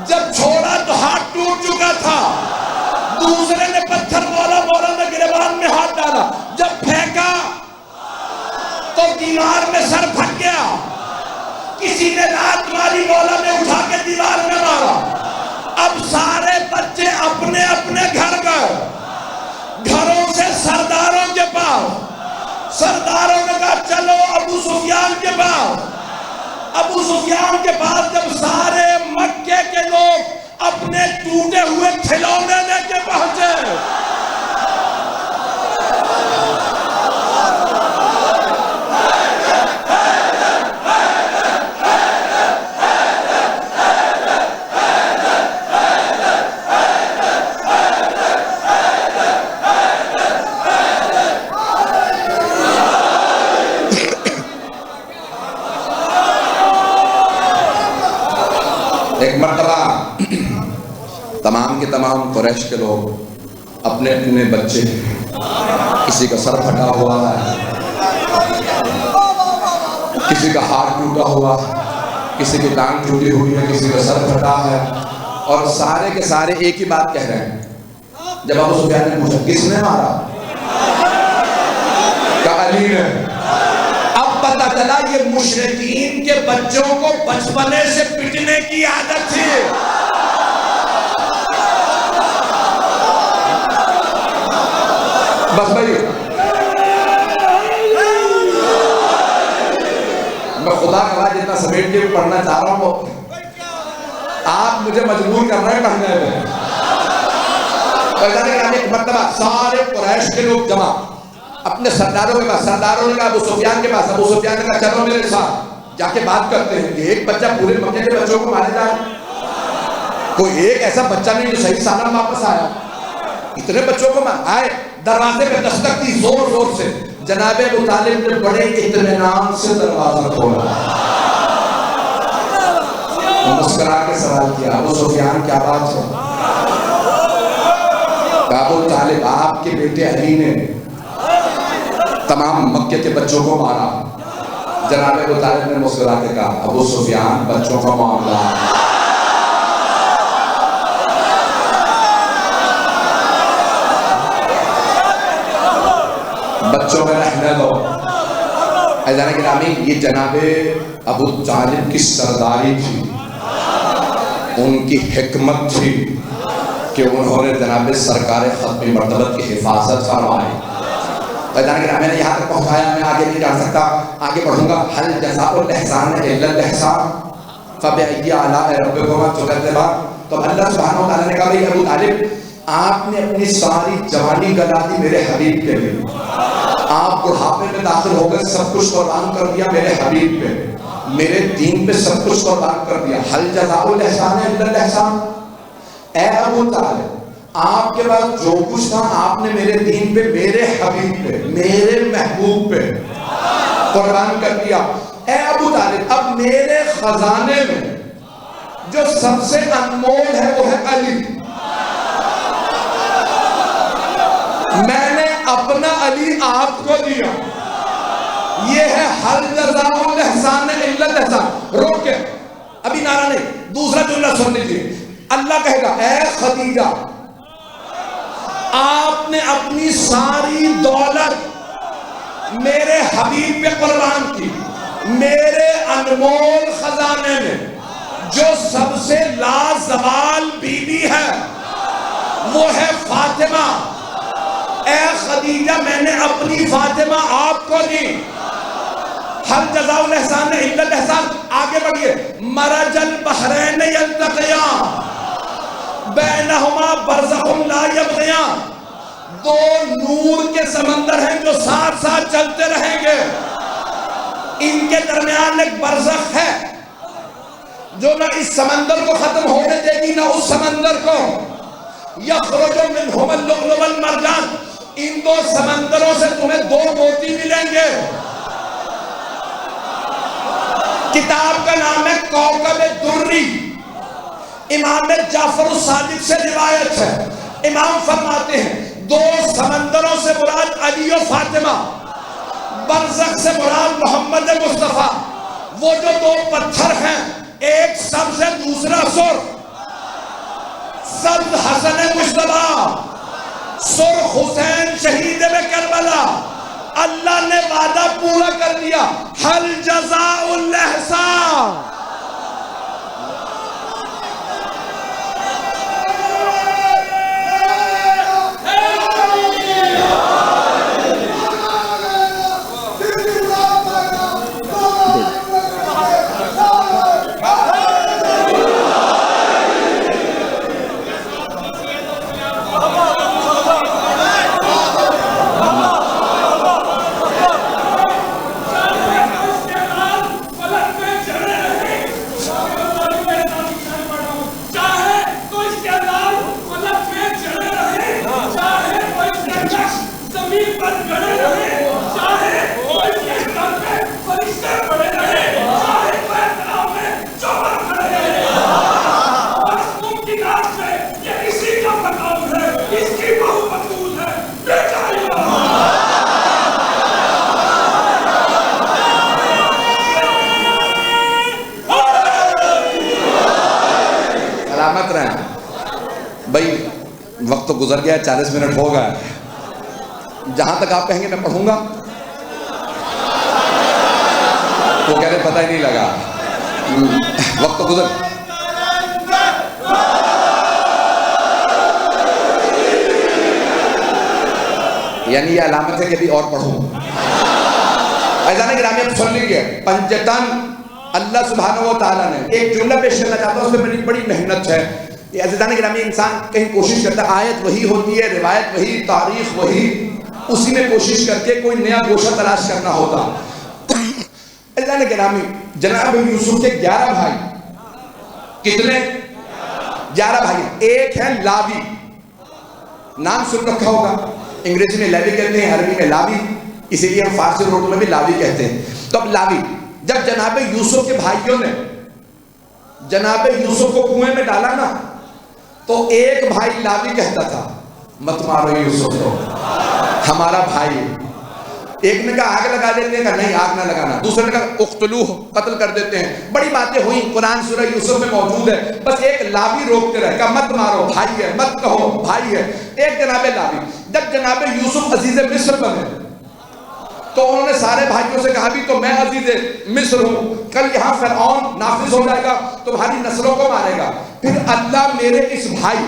جب چھوڑا تو ہاتھ ٹوٹ چکا تھا۔ دوسرے نے دیوار میں سر پھٹ گیا، کسی نے لات ماری، مولا نے اٹھا کے دیوار میں مارا۔ اب سارے بچے اپنے اپنے گھر گئے، گھروں سے سرداروں کے پاس، سرداروں نے کہا چلو ابو سفیان کے پاس۔ ابو سفیان کے پاس جب سارے مکے کے لوگ اپنے ٹوٹے ہوئے کھلونے لے کے پہنچے، ایک مرتبہ تمام کے تمام قریش کے لوگ اپنے اپنے بچے، کسی کا سر پھٹا ہوا ہے، کسی کا ہاتھ ٹوٹا ہوا، کسی کی ٹانگ ٹوٹی ہوئی ہے، کسی کا سر پھٹا ہے، اور سارے کے سارے ایک ہی بات کہہ رہے ہیں۔ جب ابو سفیان نے پوچھا کس نے مارا؟ کہا علی نے۔ اب پتہ چلا یہ مشرکین کے بچوں کو بچپنے سے پٹنے کی عادت تھی۔ بس بھائی میں خدا کا راہ جتنا سمیٹ کے پڑھنا چاہ رہا ہوں، آپ مجھے مجبور کر رہے ہیں پڑھنے میں۔ ایک مرتبہ سارے قریش کے لوگ جمع اپنے سرداروں کے پاس، سرداروں نے کہا ابو سفیان کے پاس، ابو سفیان نے کہا چلو میرے ساتھ جا کے بات کرتے ہیں، ایک بچہ پورے مکے کے بچوں کو مارے جائے، کوئی ایک ایسا بچہ نہیں جو صحیح سالم واپس آیا، اتنے بچوں کو آئے۔ دروازے پہ دستک دی زور زور سے، جناب ابو طالب نے بڑے اطمینان سے دروازہ کھولا، مسکرا کے سوال کیا ابو سفیان کیا بات ہے؟ ابو طالب آپ کے بیٹے علی نے تمام مکے کے بچوں کو مارا۔ جناب ابو طالب نے مسکرا کے کہا ابو سفیان بچوں کا معاملہ، بچوں میں رہنے دو۔ عزیزان گرامی یہ جناب ابو طالب کی سرداری تھی، ان کی حکمت تھی کہ انہوں نے جناب سرکار ختم مرتبت کی حفاظت فرمائی۔ عزیزان گرامی میں نے یہاں تک پہنچایا، میں آگے نہیں جا سکتا، آگے پڑھوں گا۔ حل جزاء الاحسان الا الاحسان فبأي آلاء ربكما تكذبان۔ تو اللہ سبحانہ وتعالیٰ نے کہا بھئی ابو طالب آپ نے اپنی ساری جوانی گلا دی میرے حبیب کے لیے، آپ بڑھاپے میں داخل ہو گئے، سب کچھ قربان کر دیا میرے حبیب پہ، میرے دین پہ سب کچھ قربان کر دیا۔ حل جزاء الاحسان الا الاحسان، اے ابو طالب آپ کے پاس جو کچھ تھا آپ نے میرے دین پہ، میرے حبیب پہ، میرے محبوب پہ قربان کر دیا۔ اے ابو طالب اب میرے خزانے میں جو سب سے انمول ہے وہ ہے علی، میں نے اپنا علی آپ کو دیا، یہ ہے حل جزاء الاحسان الا الاحسان۔ روک کے ابھی نعرہ نہیں، دوسرا جملہ سن لیجیے۔ اللہ کہے گا اے خدیجہ آپ نے اپنی ساری دولت میرے حبیب پہ قربان کی، میرے انمول خزانے میں جو سب سے لازوال بیوی ہے وہ ہے فاطمہ، اے خدیجہ میں نے اپنی فاطمہ آپ کو دی۔ حل جزاء الاحسان الا الاحسان، آگے بڑھئے۔ مرج البحرین یلتقیان بینہما برزخ لا یبغیان، دو نور کے سمندر ہیں جو ساتھ ساتھ چلتے رہیں گے، ان کے درمیان ایک برزخ ہے جو نہ اس سمندر کو ختم ہونے دے گی نہ اس سمندر کو۔ یخرج منہما اللؤلؤ والمرجان، ان دو سمندروں سے تمہیں دو موتی ملیں گے۔ کتاب کا نام ہے کوكب الدری، امام جعفر الصادق سے روایت ہے، امام فرماتے ہیں دو سمندروں سے مراد علی و فاطمہ، برزخ سے مراد محمد مصطفیٰ۔ وہ جو دو پتھر ہیں، ایک سبز ہے دوسرا سرخ، سبز حسن مجتبیٰ، سرخ حسین شہید میں کربلا، اللہ نے وعدہ پورا کر دیا. حل جزاء الاحسان. سلامت رہیں بھائی. وقت تو گزر گیا, 40 منٹ ہو گئے. جہاں تک آپ کہیں گے میں پڑھوں گا. وہ کہہ رہے پتہ ہی نہیں لگا, وقت تو گزر. یعنی یہ علامت ہے کہ ابھی اور پڑھوں. عزیزان گرامی اب سن لیجیے. پنجتن اللہ سبحانہ و تعالیٰ نے ایک جملہ پیش کرنا چاہتا ہوں, اس میں بڑی محنت ہے. عزیزان گرامی انسان کہیں کوشش کرتا ہے, آیت وہی ہوتی ہے, روایت وہی, تاریخ وہی, اسی میں کوشش کر کے کوئی نیا گوشہ تلاش کرنا ہوتا. عزیزان گرامی جناب یوسف کے 11 بھائی. کتنے؟ 11 بھائی. ایک ہے لاوی, نام سن رکھا ہوگا. انگریزی میں لیوی کہتے ہیں, عربی میں لاوی, اسی لیے ہم فارسی اور اردو میں بھی لاوی کہتے ہیں. تو اب لاوی جب جناب یوسف کے بھائیوں نے جناب یوسف کو کنویں میں ڈالا نا, تو ایک بھائی لاوی کہتا تھا مت مارو یوسف کو, ہمارا بھائی. ایک نے کہا آگ لگا دیتے ہیں, کہا نہیں آگ نہ لگانا. دوسرے نے کہا اقتلوہ, قتل کر دیتے ہیں. بڑی باتیں ہوئیں, قرآن سورہ یوسف میں موجود ہے. بس ایک لاوی روکتے رہے, کہا مت مارو, بھائی ہے, مت کہو بھائی ہے. ایک جناب لاوی. جب جناب یوسف عزیز مصر بنے تو انہوں نے سارے بھائیوں سے کہا بھی تو میں عزیز مصر ہوں, کل یہاں فرعون نافذ ہو جائے گا, تمہاری نسلوں کو مارے گا. پھر اللہ میرے اس بھائی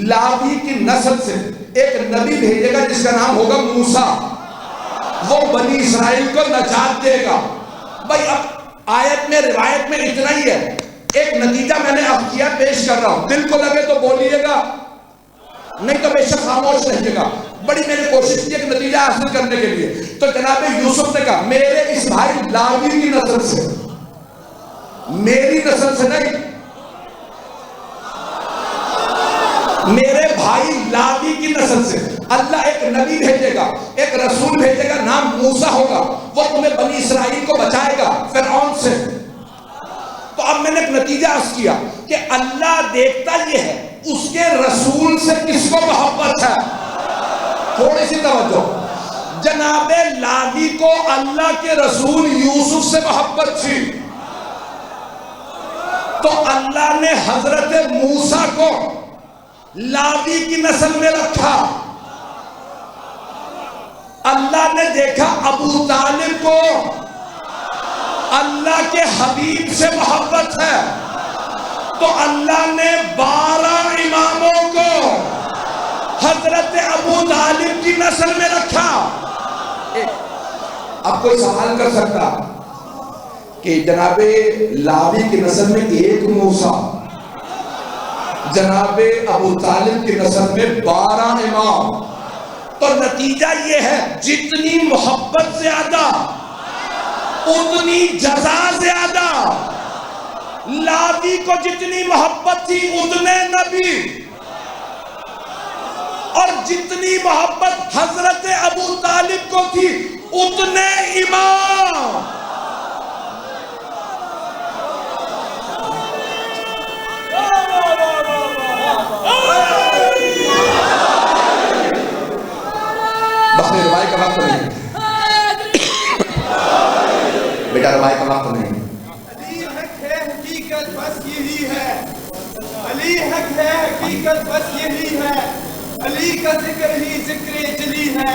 لاوی کی نسل سے ایک نبی بھیجے گا جس کا نام ہوگا موسیٰ. وہ بنی اسرائیل کو نجات دے گا. بھائی اب آیت میں روایت میں اتنا ہی ہے. ایک نتیجہ میں نے اب کیا پیش کر رہا ہوں, دل کو لگے تو بولیے گا, نہیں تو بے شک خاموش رہیے گا. بڑی میں نے کوشش کی ایک نتیجہ حاصل کرنے کے لیے. تو جناب یوسف نے کہا میرے اس بھائی لاوی کی نسل سے, میری نسل سے نہیں, میرے بھائی لاوی کی نسل سے اللہ ایک نبی بھیجے گا, ایک رسول بھیجے گا, نام موسیٰ ہوگا. وہ تمہیں بنی اسرائیل کو بچائے گا فرعون سے. تو اب میں نے ایک نتیجہ عرض کیا کہ اللہ دیکھتا یہ ہے اس کے رسول سے کس کو محبت ہے. تھوڑی سی توجہ. جناب لاوی کو اللہ کے رسول یوسف سے محبت تھی, تو اللہ نے حضرت موسیٰ کو لاوی کی نسل میں رکھا. اللہ نے دیکھا ابو طالب کو اللہ کے حبیب سے محبت ہے, تو اللہ نے 12 اماموں کو حضرت ابو طالب کی نسل میں رکھا. اب کوئی سوال کر سکتا کہ جناب لاوی کی نسل میں ایک موسیٰ, جناب ابو طالب کی نسل میں 12 امام. تو نتیجہ یہ ہے جتنی محبت زیادہ اتنی جزا زیادہ. لاوی کو جتنی محبت تھی اتنے نبی, اور جتنی محبت حضرت ابو طالب کو تھی اتنے امام. بس میں روائی کا وقت نہیں بیٹا, روائی کا وقت نہیں. علی حق ہے حقیقت بس یہی ہے, علی حق ہے حقیقت بس یہی ہے, علی کا ذکر ہی ذکر جلی ہے,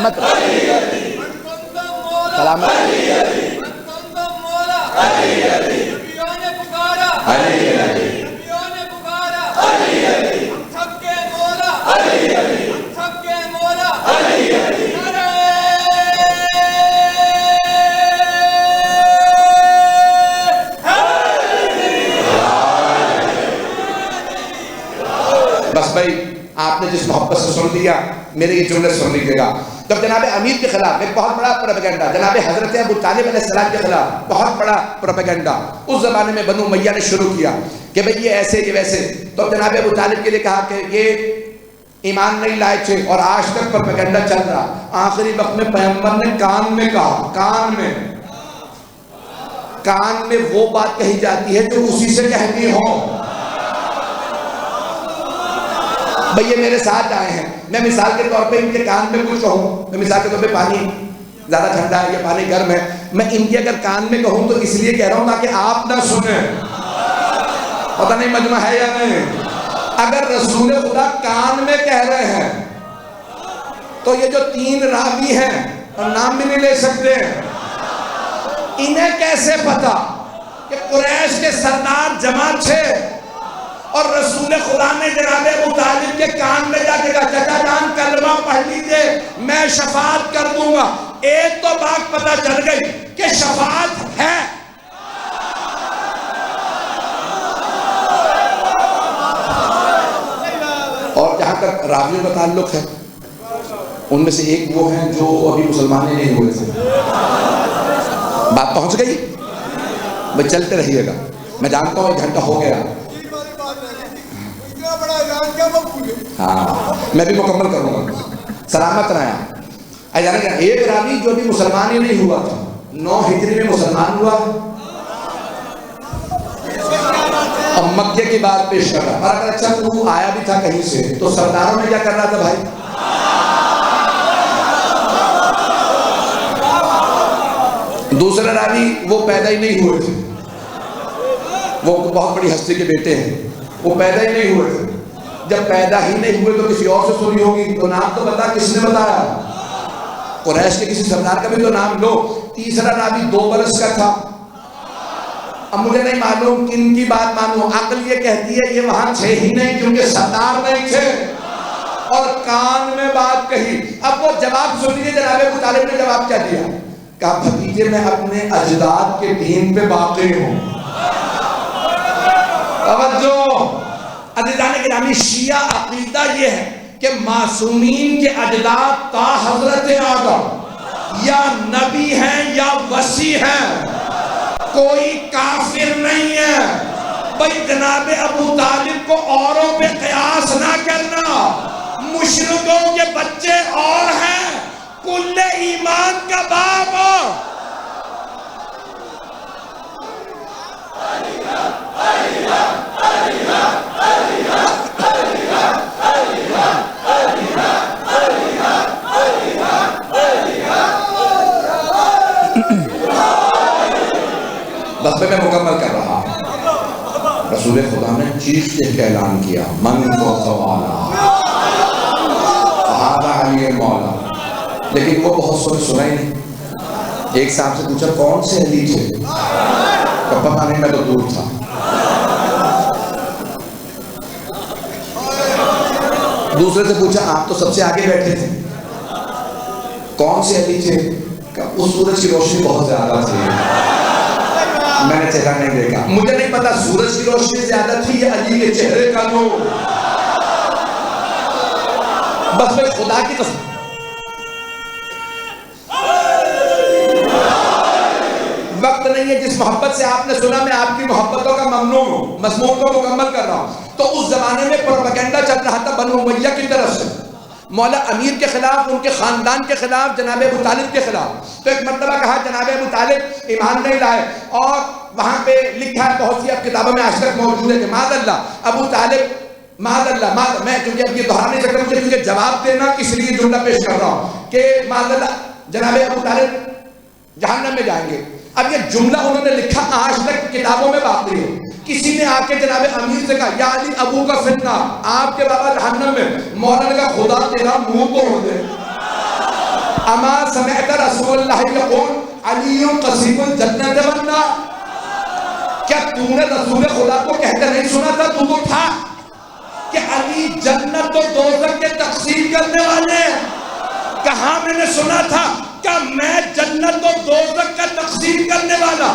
سلامت رہے، سلامت رہے۔ بس بھائی آپ نے جس محبت سے سن لیا، میرے یہ جملے سن لیجیے گا۔ جب جناب امیر کے خلاف ایک بہت بڑا پروپیگنڈا، جناب حضرت ابو طالب علیہ السلام کے خلاف بہت بڑا پروپیگنڈا اس زمانے میں بنو امیہ نے شروع کیا کہ بھئی یہ ایسے یہ ویسے، تو جناب ابو طالب کے لیے کہا کہ یہ ایمان نہیں لائے تھے اور آج تک پروپیگنڈا چل رہا۔ آخری وقت میں پیغمبر نے کان میں کہا، کان میں وہ بات کہی جاتی ہے جو اسی سے کہنی ہو۔ بھئی یہ میرے ساتھ آئے ہیں، میں مثال کے طور پہ ان کے کان میں کچھ کہوں، میں مثال کے طور پہ پانی زیادہ ٹھنڈا ہے یا پانی گرم ہے، میں ان کے اگر کان میں کہوں تو اس لیے کہہ رہا ہوں تاکہ آپ نہ سنیں۔ پتہ نہیں مجمع ہے یا نہیں۔ اگر رسول خدا کان میں کہہ رہے ہیں تو یہ جو 3 راوی ہیں اور نام بھی نہیں لے سکتے، انہیں کیسے پتا کہ قریش کے سردار جمع تھے اور رسول خدا نے جناب ابو طالب کے کان میں جا کے کہا چچا جان کلمہ پڑھ لیجئے میں شفاعت کر دوں گا۔ ایک تو بات پتہ چل گئی کہ شفاعت ہے۔ اور جہاں تک راویوں کا تعلق ہے، ان میں سے ایک وہ ہیں جو ابھی مسلمان نہیں ہوئے تھے۔ بات پہنچ گئی؟ میں چلتے رہیے گا، میں جانتا ہوں 1 گھنٹہ ہو گیا۔ ہاں میں بھی مکمل کروں گا، سلامت رہے آپ۔ جانا کہ ایک راوی جو بھی مسلمان ہی نہیں ہوا تھا، 9 ہجری میں مسلمان ہوا اور مکے کی بات پیش کر رہا۔ اور اگر اچھا تو آیا بھی تھا کہیں سے تو سرداروں میں کیا کر رہا تھا بھائی؟ دوسرا راوی وہ پیدا ہی نہیں ہوئے تھے، وہ بہت بڑی ہستی کے بیٹے ہیں، وہ پیدا ہی نہیں ہوئے تھے۔ جب پیدا ہی نہیں ہوئے تو کسی اور سے سنی ہوگی تو نام تو بتا، کس نے بتایا؟ قریش کے کسی سردار کا بھی تو نام لو۔ تیسرا راوی 2 برس کا تھا۔ اب مجھے نہیں معلوم کن کی بات مانوں، عقل یہ کہتی ہے یہ وہاں تھے ہی نہیں کیونکہ سردار نہیں تھے اور کان میں بات کہی۔ اب وہ جواب سنیے، جناب ابو طالب نے جواب کیا دیا؟ کہا بھتیجے میں اپنے اجداد کے دین پہ باقی ہوں۔ توجہ عزیزان گرامی، شیعہ عقیدہ یہ ہے کہ معصومین کے اجداد تا حضرت آدم یا نبی ہیں یا وصی ہیں، کوئی کافر نہیں ہے۔ بھئی جناب ابو طالب کو اوروں پہ قیاس نہ کرنا، مشرکوں کے بچے اور ہیں، کل ایمان کا باب۔ بس میں مکمل کر رہا ہوں۔ رسول خدا نے چیخ کے اعلان کیا، من کو سوالا ہذا علی مولا۔ لیکن وہ بہت سنا ہی نہیں۔ ایک صاحب سے پوچھا کون سے علی تھے؟ پتہ نہیں، میں تو دور تھا۔ دوسرے سے پوچھا آپ تو سب سے آگے بیٹھے تھے، کون سے علی تھے؟ اس سورج کی روشنی بہت زیادہ تھی، میں نے چہرہ نہیں دیکھا، مجھے نہیں پتا سورج کی روشنی زیادہ تھی یا علی کے چہرے کا نور۔ بس میں خدا کی قسم، وقت نہیں ہے جس محبت سے آپ نے سنا میں آپ کی محبتوں کا ممنون ہوں، مضمون کو مکمل کر رہا ہوں۔ تو اس زمانے میں پروپیگنڈا چل رہا تھا بنو امیہ کی طرف سے، مولا امیر کے خلاف، ان کے خاندان کے خلاف، جناب ابو طالب کے خلاف۔ تو ایک مرتبہ کہا جناب ابو طالب ایمان نہیں لائے، اور وہاں پہ لکھا ہے بہت سی اب کتابوں میں آج تک موجود ہے کہ معاذ اللہ ابو طالب، معاذ اللہ، میں کیونکہ اب یہ دہرا نہیں سکتا، مجھے کیونکہ جواب دینا اس لیے جملہ پیش کر رہا ہوں کہ معاذ اللہ جناب ابو طالب جہنم میں جائیں گے۔ اب یہ جملہ انہوں نے لکھا آج تک کتابوں میں باقی ہے۔ کسی نے آ کے جناب امیر سے کہا یا علی ابو کا فتنہ، آپ کے بابا جہنم میں، مولا نے کہا خدا تیرا منہ توڑ دے۔ اما سمعت رسول اللہ یقول علی قسیم الجنت والنار، کیا تو نے رسول خدا کو کہتے نہیں سنا تھا؟ تو تھا کہ علی جنت و دوزخ کے تقسیم کرنے والے ہیں۔ کہاں میں نے سنا تھا کہ میں جنت و دوزخ کا تقسیم کرنے والا،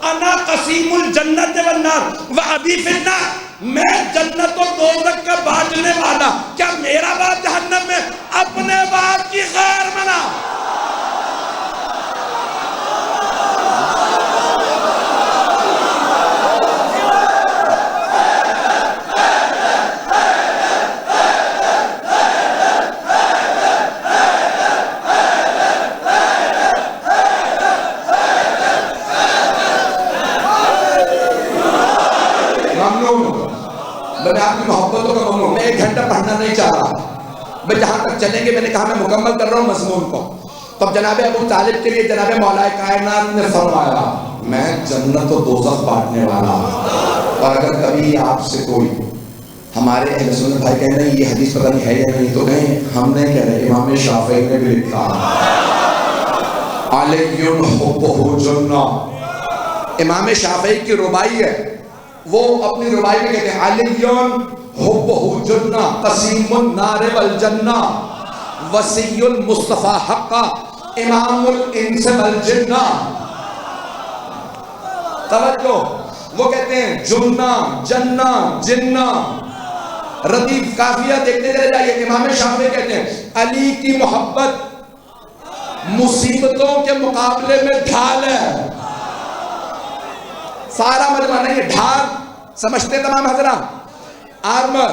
انا قسیم الجنت والنار و ابی فی النار، میں جنت و دوزخ کا بانٹنے والا، کیا میرا باپ جہنم میں؟ اپنے باپ کی خیر منا۔ میں آپ کی محبتوں کا ممنون، میں 1 گھنٹہ پڑھنا نہیں چاہ رہا، میں جہاں تک چلیں گے میں نے کہا میں مکمل کر رہا ہوں مضمون کو۔ تب جناب ابو طالب کے لیے جناب مولا کائنات نے فرمایا میں جنت و دوزخ بانٹنے والا ہوں۔ اور اگر کبھی آپ سے کوئی ہمارے اہل سنت بھائی کہیں نہیں یہ حدیث پتہ نہیں ہے یا نہیں، تو کہیں ہم نہیں کہہ رہے، امام شافعی نے بھی لکھا علی حبہ جنہ۔ امام شافعی کی ربائی ہے، وہ اپنی ربائی میں کہتے ہیں علی حبہ جنہ قسیم النار والجنہ وصی المصطفیٰ حقا امام الانس والجنہ۔ توجہ، وہ کہتے ہیں جنہ جنہ جنہ، ردیف کافیہ دیکھتے چلے جائیے۔ امام شافعی کہتے ہیں علی کی محبت مصیبتوں کے مقابلے میں ڈھال ہے۔ سارا مجمع نہیں ہے، ڈھال سمجھتے تمام حضرات، آرمر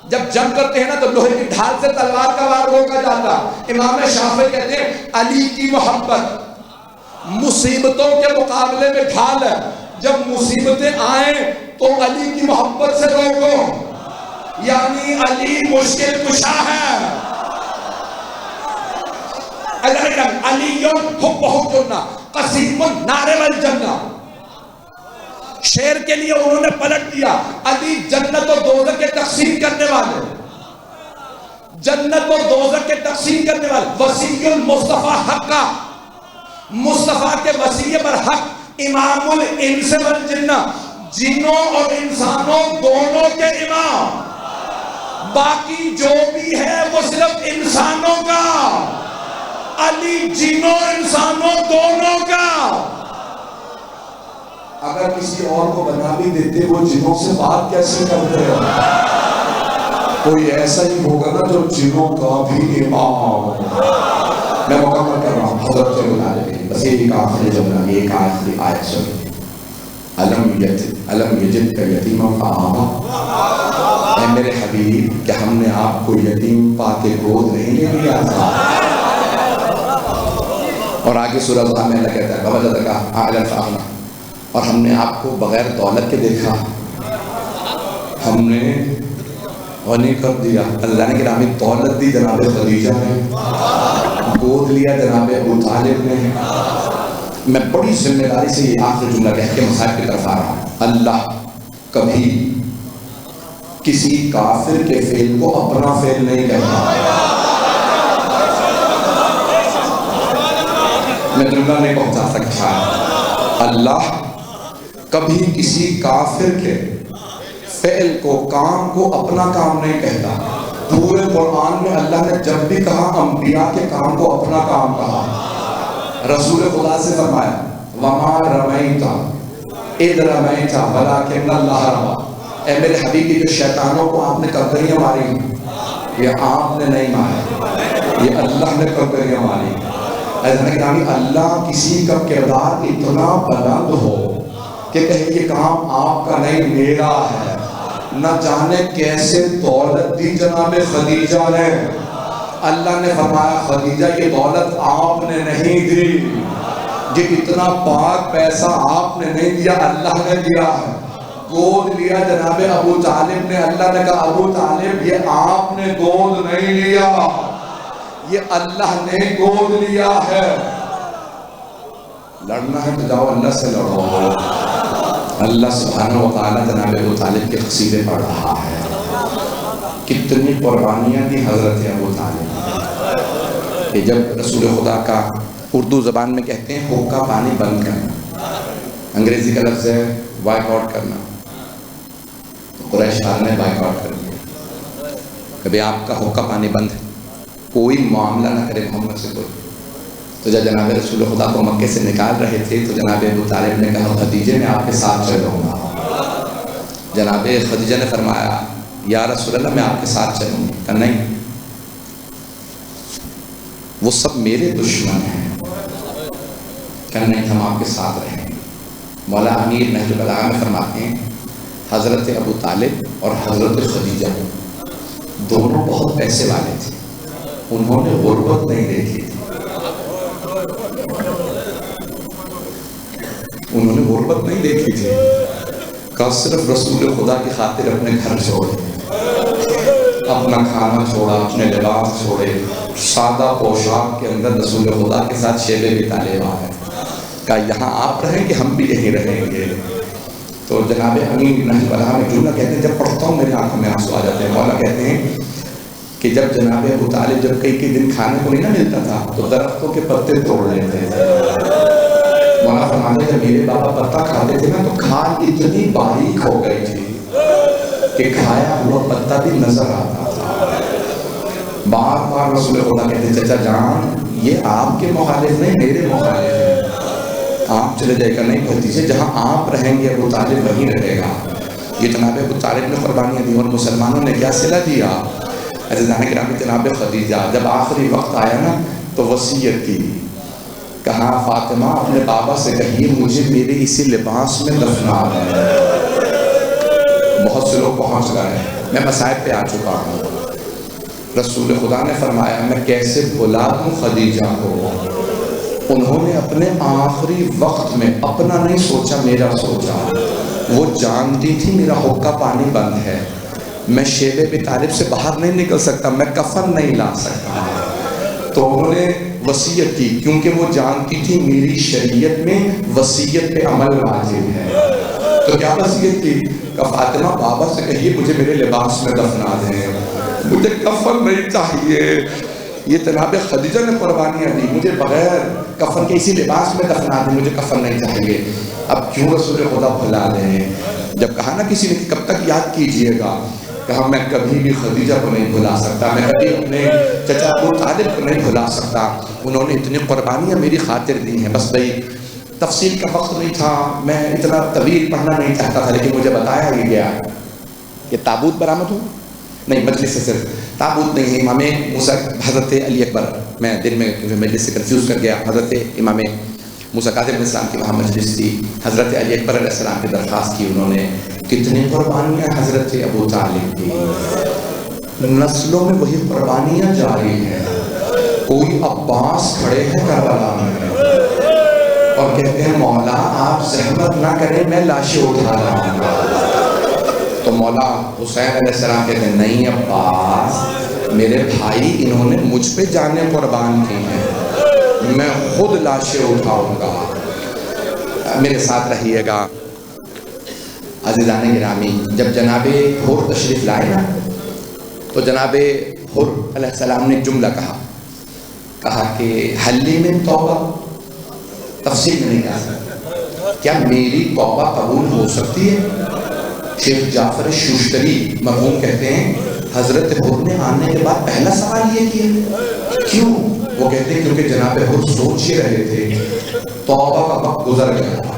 جب جنگ کرتے ہیں نا تو لوہے کی ڈھال سے تلوار کا وار روکا جاتا۔ امام شافعی کہتے ہیں علی کی محبت مصیبتوں کے مقابلے میں ڈھال ہے، جب مصیبتیں آئیں تو علی کی محبت سے روکو، یعنی علی مشکل کشا ہے۔ علی حبہ جنہ قسیم النار والجنہ، شیر کے لیے انہوں نے پلٹ دیا، علی جنت و دوزخ کے تقسیم کرنے والے، جنت و دوزخ کے تقسیم کرنے والے، وصی المصطفیٰ حقا، مصطفیٰ کے وصیے پر حق، امام الانس والجنہ، جنوں اور انسانوں دونوں کے امام، باقی جو بھی ہے وہ صرف انسانوں کا، علی جنوں انسانوں دونوں کا۔ اگر کسی اور کو بنا بھی دیتے وہ جنوں سے بات کیسے کرتے ہیں؟ کوئی ایسا ہی ہوگا نا جو جنوں کا بھی امام۔ میں مکمل کر رہا ہوں حضرت العالمین، بس ایک آخری جملہ، ایک آخری آیت سنیں۔ علم یجد کا یتیمہ فآویٰ، اے میرے حبیب کہ ہم نے آپ کو یتیم پا کے گود نہیں لے لیا تھا۔ اور آگے سورہ الضحیٰ میں اللہ کہتا ہے ووجدک عائلا فأغنیٰ، اور ہم نے آپ کو بغیر دولت کے دیکھا، ہم نے غنی کر دیا۔ اللہ نے گرامی دولت دی جناب خدیجہ نے، گود لیا جناب ابو طالب نے۔ میں بڑی ذمہ داری سے یہ آخری جملہ کہہ کے مصائب کی طرف آ رہا ہوں، اللہ کبھی کسی کافر کے فعل کو اپنا فعل نہیں کہتا۔ میں جملہ نہیں پہنچا سکتا۔ اللہ کبھی کسی کافر کے فعل کو، کام کو اپنا کام نہیں کہتا۔ پورے قرآن میں اللہ نے جب بھی کہا انبیاء کے کام کو اپنا کام کہا۔ رسول خدا سے فرمایا وَمَا رَمَيْتَ اِذْ رَمَيْتَ وَلَكِنَّ اللَّهَ رَمَى، اے میرے حبیبی جو شیطانوں کو آپ نے کنکریاں ماری، یہ آپ نے نہیں مارے، یہ اللہ نے کنکریاں ماری۔ اللہ کسی کا کردار اتنا بلند ہو کہ کہیں یہ کام آپ کا نہیں میرا ہے، نہ جانے کیسے دولت دی جناب خدیجہ نے۔ اللہ نے فرمایا خدیجہ یہ دولت آپ نے نہیں دی، یہ اتنا پاک پیسہ آپ نے نہیں دیا، اللہ نے دیا ہے۔ گود لیا جناب ابو طالب نے، اللہ نے کہا ابو طالب یہ آپ نے گود نہیں لیا، یہ اللہ نے گود لیا ہے۔ لڑنا ہے تو جاؤ اللہ سے لڑو۔ اللہ سبحانہ و تعالیٰ جناب ابو طالب کے قصیدے پڑھ رہا ہے، کتنی قربانیاں دی حضرت ابو طالب، کہ جب رسول خدا کا اردو زبان میں کہتے ہیں حقہ پانی بند کرنا، انگریزی کا لفظ ہے بائیک آؤٹ کرنا، تو قریش نے بائیک آؤٹ کر دیا، کبھی آپ کا حقہ پانی بند ہے، کوئی معاملہ نہ کرے محمد سے کوئی۔ تو جب جناب رسول خدا کو مکے سے نکال رہے تھے تو جناب ابو طالب نے کہا خدیجہ میں آپ کے ساتھ چلوں گا۔ جناب خدیجہ نے فرمایا یا رسول اللہ میں آپ کے ساتھ چلوں گی، کہا نہیں، وہ سب میرے دشمن ہیں، کہا نہیں ہم آپ کے ساتھ رہیں گے۔ مولا امیر نہج البلاغہ میں فرماتے ہیں حضرت ابو طالب اور حضرت خدیجہ دونوں بہت پیسے والے تھے، انہوں نے غربت نہیں دیکھی تھی، انہوں نے غربت نہیں دیکھی تھی، کہ صرف رسول خدا کی خاطر اپنے گھر چھوڑے، اپنا کھانا چھوڑا، اپنے لباس چھوڑے، سادہ پوشاک کے اندر رسول خدا کے ساتھ شیبے بتالے آئے، کہا یہاں آپ رہیں گے ہم بھی یہیں رہیں گے۔ تو جناب امیر نہج البلاغہ میں جملہ کہتے ہیں جب پڑھتا ہوں میری آنکھوں میں آنسو آ جاتے ہیں۔ مولا کہتے ہیں کہ جب جناب ابو طالب جب کئی دن کھانے کو نہیں نہ ملتا تھا تو درختوں کے پتے توڑ لیتے تھے۔ مولا فرماتے جب میرے بابا پتا کھاتے تھے نا تو کھال اتنی باریک ہو گئی تھی کہ کھایا ہوا پتا بھی نظر آتا تھا۔ بار بار رسول خدا کہتے چچا جان یہ آپ کے مخالف نہیں میرے مخالف ہیں، آپ چلے جائے گا، نہیں بھتیجے جہاں آپ رہیں گے ابو طالب وہیں رہے گا۔ یہ جناب ابو طالب نے قربانیاں دی اور مسلمانوں نے کیا صلہ دیا۔ عزیزان گرامی جناب خدیجہ جب آخری وقت آیا نا تو وصیت کی، کہا فاطمہ اپنے بابا سے کہیے مجھے میرے اسی لباس میں دفنا ہے۔ بہت سے لوگ پہنچ گئے، میں مصائب پہ آ چکا ہوں۔ رسول خدا نے فرمایا میں کیسے بھلا دوں خدیجہ کو، انہوں نے اپنے آخری وقت میں اپنا نہیں سوچا میرا سوچا، وہ جانتی تھی میرا حقہ پانی بند ہے، میں شیبے بی طالب سے باہر نہیں نکل سکتا، میں کفن نہیں لا سکتا، تو انہوں نے وصیت کی کیونکہ وہ جانتی تھی میری شریعت میں وصیت پہ عمل واجب ہے۔ تو کیا وصیت کی کہ فاطمہ بابا سے کہیے مجھے میرے لباس میں دفنا دیں، مجھے کفن نہیں چاہیے۔ یہ جناب خدیجہ نے قربانیاں دی، مجھے بغیر کفن کے اسی لباس میں دفنا دیں، مجھے کفن نہیں چاہیے۔ اب کیوں رسول خدا بھلا دیں؟ جب کہا نا کسی نے کہ کب تک یاد کیجئے گا، کہا میں کبھی بھی خدیجہ کو نہیں بھلا سکتا، میں کبھی اپنے چچا ابو طالب کو نہیں بھلا سکتا، انہوں نے اتنی قربانیاں میری خاطر دی ہیں۔ بس بھائی تفصیل کا وقت نہیں تھا، میں اتنا طویل پڑھنا نہیں چاہتا تھا، لیکن مجھے بتایا ہی گیا کہ تابوت برآمد ہو نہیں، مجلس سے صرف تابوت نہیں ہے، امام موسیٰ حضرت علی اکبر، میں دن میں مجلس سے کنفیوز کر گیا، حضرت امام موسیٰ کاظم علیہ السلام کی وہاں مجلس تھی، حضرت علی اکبر علیہ السلام کی درخواست کی انہوں نے، کتنی قربانیاں حضرت ابو طالب کی، نسلوں میں وہی قربانیاں جاری ہیں۔ کوئی عباس کھڑے ہیں کربلا میں اور کہتے ہیں مولا آپ زحمت نہ کریں میں لاشیں اٹھا رہا ہوں، تو مولا حسین علیہ السلام کہتے ہیں نہیں عباس میرے بھائی انہوں نے مجھ پہ جانیں قربان کی ہیں، میں خود لاشیں اٹھاؤں گا، میرے ساتھ رہیے گا۔ عزیزان گرامی جب جناب حر تشریف لائے نا تو جناب حر علیہ السلام نے ایک جملہ کہا کہ حلی میں توبہ، تفصیل میں نہیں کہا سکتا، کیا میری توبہ قبول ہو سکتی ہے؟ شیخ جعفر شوشتری مرحوم کہتے ہیں حضرت حر نے آنے کے بعد پہلا سوال یہ کیا، کیوں؟ وہ کہتے ہیں کیونکہ جناب حر سوچ ہی رہے تھے توبہ کا وقت گزر گیا،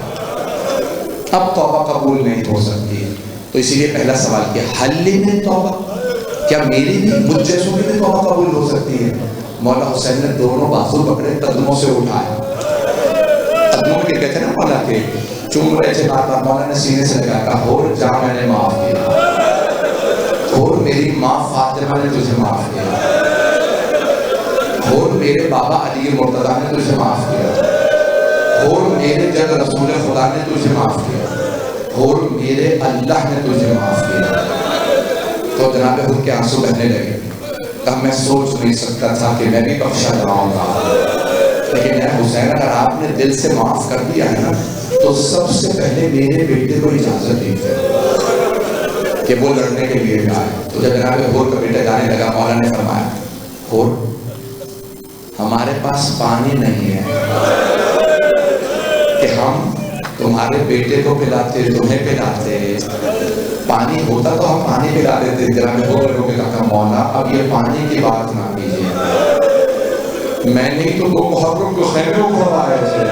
اب توبہ قبول نہیں ہو سکتی، تو اسی لیے پہلا سوال کیا حلی میں توبہ، کیا میری بھی مجھ جیسوں کی بھی توبہ قبول ہو سکتی ہے؟ مولا حسین نے دونوں بازو پکڑے قدموں سے اٹھائے، قدموں میں گر گئے تھے نا مولا کے، چوم رہے تھے بار بار، مولا نے سینے سے لگا کہا حر جا میں نے معاف کیا، حر میری ماں فاطمہ نے تجھے معاف کیا، حر میرے بابا علی مرتضیٰ نے تجھے معاف کیا، حر میرے جد رسول خدا نے تجھے معاف کیا، حر میرے اللہ نے تجھے معاف کیا۔ تو جناب حر کے آنسو بہنے لگے، کہا میں سوچ نہیں سکتا تھا کہ میں بھی بخشا جاؤں گا، لیکن اے حسین اگر آپ نے دل سے معاف کر دیا ہے نا تو سب سے پہلے میرے بیٹے کو اجازت دیجیے کہ وہ لڑنے کے لیے جائے۔ تو جب جناب حر کا بیٹا جانے لگا مولا نے فرمایا حر ہمارے پاس پانی نہیں ہے کہ ہم تمہارے بیٹے کو پلاتے تمہیں پلاتے. پانی ہوتا تو ہم پانی پلا دیتے. جناب حضور نے کہا مولا اب یہ پانی کی بات نہ کیجیے, میں نہیں تو 2 محرم کو خیمے اکھڑوائے تھے.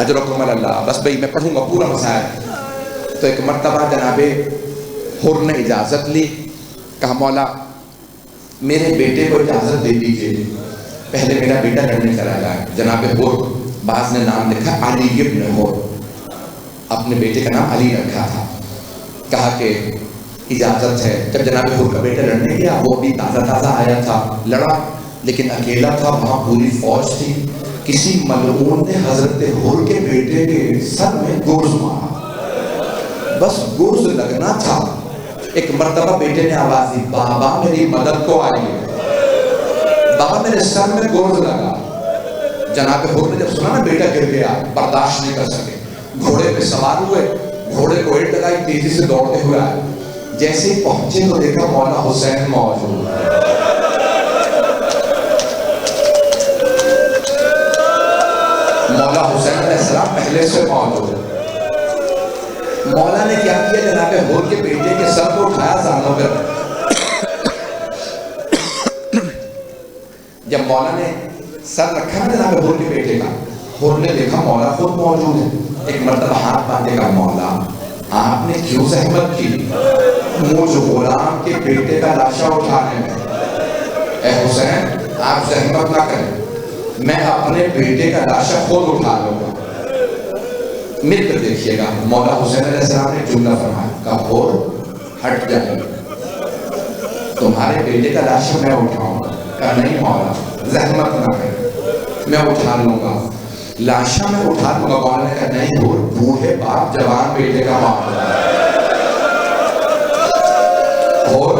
اجرکم اللہ. بس بھئی میں پڑھوں گا پورا مسائل. تو ایک مرتبہ جناب حر نے اجازت لی, کہا مولا میرے بیٹے کو اجازت دے دیجیے, پہلے میرا بیٹا لڑنے چلا جائے. جناب حر, بعض نے نام لکھا علی ابن حر, اپنے بیٹے کا نام علی رکھا تھا. کہا کہ اجازت ہے. جب جناب حر کا بیٹا لڑنے گیا, وہ بھی تازہ آیا تھا, لڑا لیکن اکیلا تھا, وہاں پوری فوج تھی. کسی ملعون نے حضرت حر کے بیٹے کے سر میں گرز مارا, بس گرز لگنا تھا. ایک مرتبہ بیٹے نے آواز دی, بابا میری مدد کو آئیے, بابا میرے سر میں گرز لگا. جناب حر نے جب سنا نا بیٹا گر گیا, برداشت نہیں کر سکے, گھوڑے پہ سوار ہوئے, گھوڑے کو ایٹ لگائی, تیزی سے دوڑتے ہوئے آئے. جیسے ہی پہنچے تو دیکھا مولا حسین موجود ہے. مولا حسین علیہ السلام پہلے سے موجود. مولا نے کیا کیا, جناب حر کے بیٹے کے سر کو اٹھایا زانوں پر. جب مولا نے سر رکھا نا جناب حر کے بیٹے کا, حر نے دیکھا مولا خود موجود ہے. ایک مرتبہ ہاتھ باندھے گا, مولا آپ نے کیوں زحمت کی مجھ غلام کے بیٹے کا لاشا اٹھانے میں؟ اے حسین آپ زحمت نہ کریں, میں اپنے بیٹے کا لاشا خود اٹھا لوں گا. مل کر دیکھیے گا. مولا حسین علیہ السلام نے جملہ فرمایا, کہا حر ہٹ جائے, تمہارے بیٹے کا لاشا میں اٹھاؤں گا. کہا نہیں مولا زحمت نہ کریں, میں اٹھا لوں گا, لاشا میں اٹھا لوں گا. مولا نے کہا نہیں حر, بوڑھے باپ جوان بیٹے کا معاملہ ہے. حر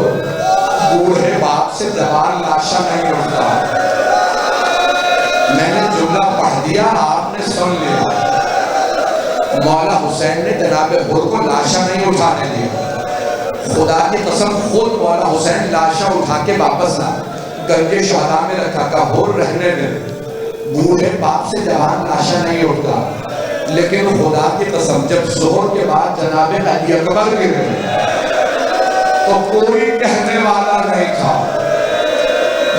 بوڑھے باپ سے جوان لاشا نہیں اٹھتا. میں نے جملہ پڑھ دیا, آپ نے سن لیا. مولا حسین نے جناب حر کو لاشا نہیں اٹھانے دیا. خدا کی قسم خود مولا حسین لاشا اٹھا کے واپس لا, گنج شہداء میں رکھا. کا حر رہنے دے, بوڑھے باپ سے جوان لاشا نہیں اٹھتا. لیکن خدا کی قسم جب ظہر کے بعد جناب علی اکبر گرے تو کوئی کہنے والا نہیں تھا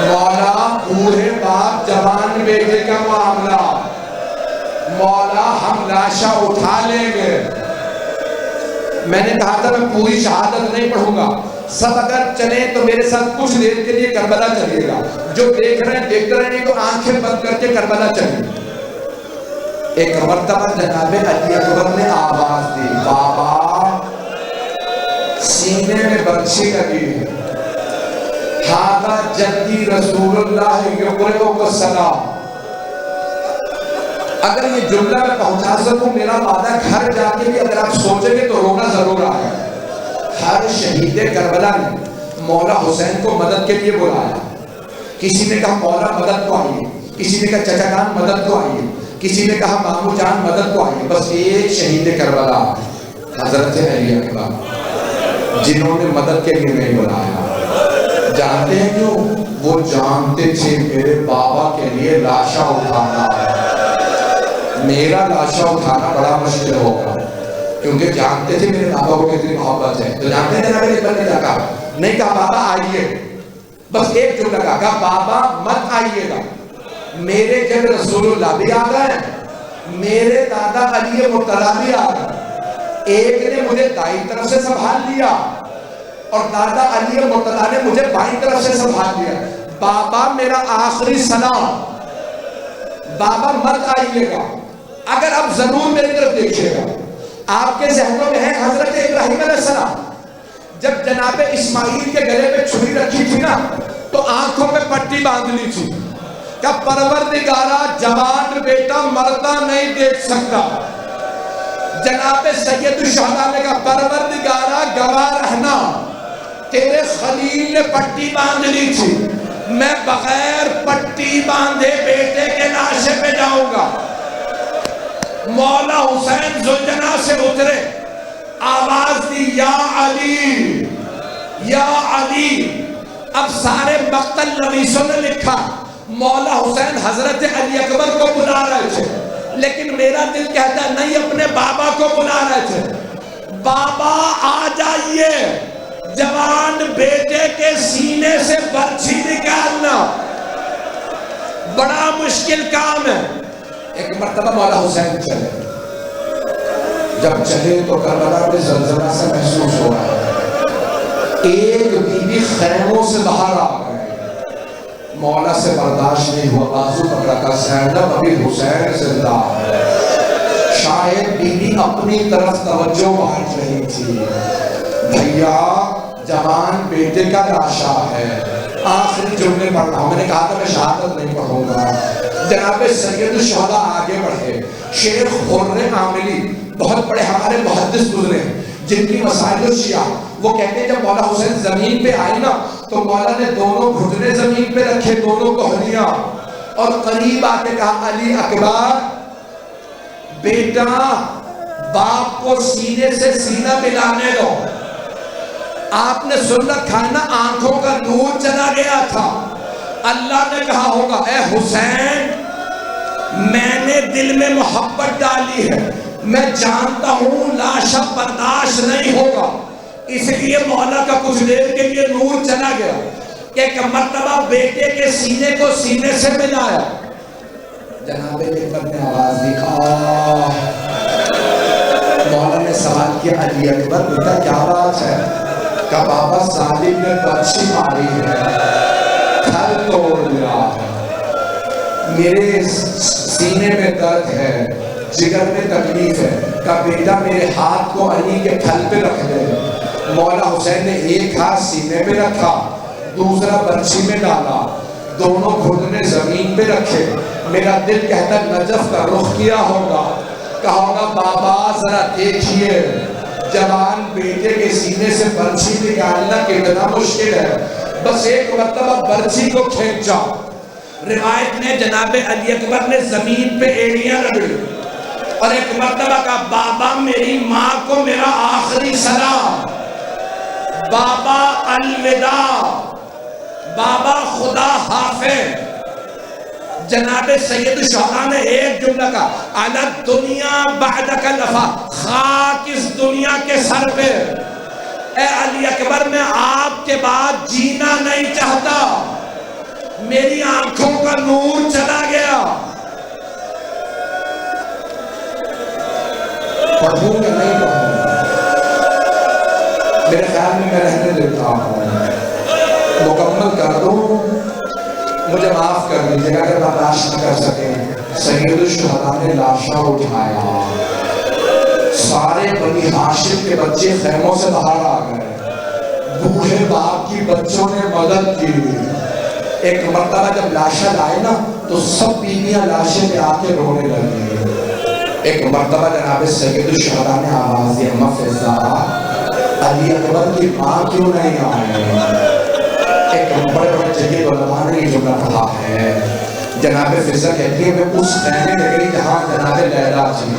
مولا بوڑھے باپ جوان بیٹے کا معاملہ, مولا ہم لاشا اٹھا لیں گے. میں نے کہا تھا میں پوری شہادت نہیں پڑھوں گا, سب اگر چلیں تو میرے ساتھ کچھ دیر کے لیے کربلا چلیے گا. جو دیکھ رہے ہیں دیکھتے رہے, نہیں تو آنکھیں بند کر کے کربلا چلیے. ایک مرتبہ جناب علی اکبر نے آواز دی, بابا سینے میں برچھی لگی ہے, ہاذا جدی رسول اللہ یقرئک السلام. اگر یہ جملہ میں پہنچا سکوں, میرا وعدہ گھر جا کے بھی اگر آپ سوچیں گے تو رونا ضرور آئے. ہر شہید کربلا نے مولا حسین کو مدد کے لیے بلایا. کسی نے کہا مولا مدد کو آئیے, کسی نے کہا چچا جان مدد کو آئیے, کسی نے کہا مامو جان مدد کو آئیے. بس ایک شہید کربلا حضرت علی اکبر, جنہوں نے مدد کے لیے نہیں بلایا. جانتے ہیں کیوں؟ وہ جانتے تھے میرے بابا کے لیے لاشا اٹھانا, میرا لاشا اٹھانا بڑا مشکل ہوگا, کیونکہ جانتے تھے میرے بابا کو کتنی محبت ہے. تو جانتے ہیں جناب اکبر نے کیا کہا, نہیں کہا بابا آئیے, بس ایک جملہ کہا بابا مت آئیے گا, میرے جب رسول اللہ بھی آ گئے, میرے دادا علی مرتضیٰ بھی آ گئے. ایک نے مجھے دائیں طرف سے سنبھال لیا اور دادا علی مرتضیٰ نے مجھے بائیں طرف سے سنبھال لیا. بابا میرا آخری سلام, بابا مت آئیے گا. اگر آپ ضرور میری طرف دیکھیے گا, آپ کے ذہنوں میں ہے حضرت ابراہیم علیہ السلام جب جناب اسماعیل کے گلے پہ چھری رکھی تھی نا, تو آنکھوں پہ پٹی باندھ لی تھی کہ پروردگارا جوان بیٹا مرتا نہیں دیکھ سکتا. جناب سید الشہداء نے کہا پروردگارا گواہ رہنا, تیرے خلیل نے پٹی باندھ لی تھی, میں بغیر پٹی باندھے بیٹے کے لاشے پہ جاؤں گا. مولا حسین ذوالجناح سے اترے, آواز دی یا علی یا علی. اب سارے مقتل نویسوں نے لکھا مولا حسین حضرت علی اکبر کو بلا رہے تھے، لیکن میرا دل کہتا ہے نہیں، اپنے بابا کو بلا رہے تھے۔ بابا آ جائیے، جوان بیٹے کے سینے سے برچھی نکالنا بڑا مشکل کام ہے۔ ایک مرتبہ مولا حسین چلے، جب چلے تو کربلا میں زلزلہ سے محسوس ہو رہا ہے، ایک بی بی خیموں سے باہر آ گئے، مولا سے برداشت نہیں ہوا، بازو پکڑا کر زینب ابھی حسین زندہ ہے۔ شاید بی بی اپنی طرف توجہ بانٹ رہی تھی، بھیا جوان بیٹے کا لاشا ہے، آخری جملے پڑھ رہا ہوں۔ میں نے کہا تھا میں شہادت نہیں پڑھوں گا۔ جناب سید الشہداء آگے بڑھے، شیخ خرم عاملی بہت بڑے ہمارے محدث گزرے ہیں جن کی مسائل الشیعہ، وہ کہتے ہیں جب مولا حسین زمین پہ آئے نا تو مولا نے دونوں گھٹنے زمین پہ رکھے، دونوں کوہنیاں، اور قریب آ کے کہا علی اکبر بیٹا باپ کو سینے سے سینہ ملانے دو۔ آپ نے سن رکھا ہے نا، آنکھوں کا نور چلا گیا تھا۔ اللہ نے کہا ہوگا اے حسین میں نے دل میں محبت ڈالی ہے، میں جانتا ہوں لاشا برداشت نہیں ہوگا، اس لیے مولا کا کچھ دیر کے لیے نور چلا گیا۔ ایک مرتبہ بیٹے کے سینے کو سینے سے ملایا، جناب اکبر نے آواز دی، مولا نے سوال کیا علی اکبر بیٹا کیا بات ہے؟ کہ بابا ظالم نے برچھی ماری ہے، پھل توڑ دیا ہے، میرے سینے میں درد ہے، جگر میں تکلیف ہے، کہ بیٹا میرے ہاتھ کو علی کے پھل پہ رکھ دے۔ مولا حسین نے ایک ہاتھ سینے میں رکھا، دوسرا برچھی میں ڈالا، دونوں گھٹنے زمین پہ رکھے۔ میرا دل کہتا نجف کا رخ کیا ہوگا، کہا ہوگا بابا ذرا دیکھیے جوان بیٹے کے سینے سے برچھی نکالنا کتنا مشکل ہے، بس ایک مرتبہ برچھی کو کھینچا۔ روایت میں جناب علی اکبر نے زمین پہ ایڑیاں رگڑی اور ایک مرتبہ کہا بابا میری ماں کو میرا آخری سلام، بابا الوداع، بابا خدا حافظ۔ جناب سید الشہداء نے ایک جملہ کہا علی الدنیا بعدک لفا، خاک اس دنیا کے سر پہ، اے علی اکبر میں آپ کے بعد جینا نہیں چاہتا، میری آنکھوں کا نور چلا گیا۔ پڑھوں یا نہیں پڑھوں؟ میرے خیال میں رہنے دیتا ہوں، مکمل کر دوں، مجھے معاف کر دیجیے گا اگر برداشت نہ کر سکیں۔ سید الشہداء نے لاشا اٹھایا، سارے بنی ہاشم کے بچے خیموں سے باہر آ گئے، بوڑھے باپ کی بچوں نے مدد کی۔ ایک مرتبہ جب لاشا لائے نا تو سب بیویاں لاشے پہ آ کے رونے لگی۔ ایک مرتبہ جناب سید الشہداء نے آواز دی اما فضا علی اکبر کی ماں کیوں نہیں آئے؟ ایک بڑے بڑے جگہ علماء نے یہ جملہ کہا ہے، جناب فضا کہتی ہے میں اس خیمے میں گئی جہاں جناب لیلا تھی،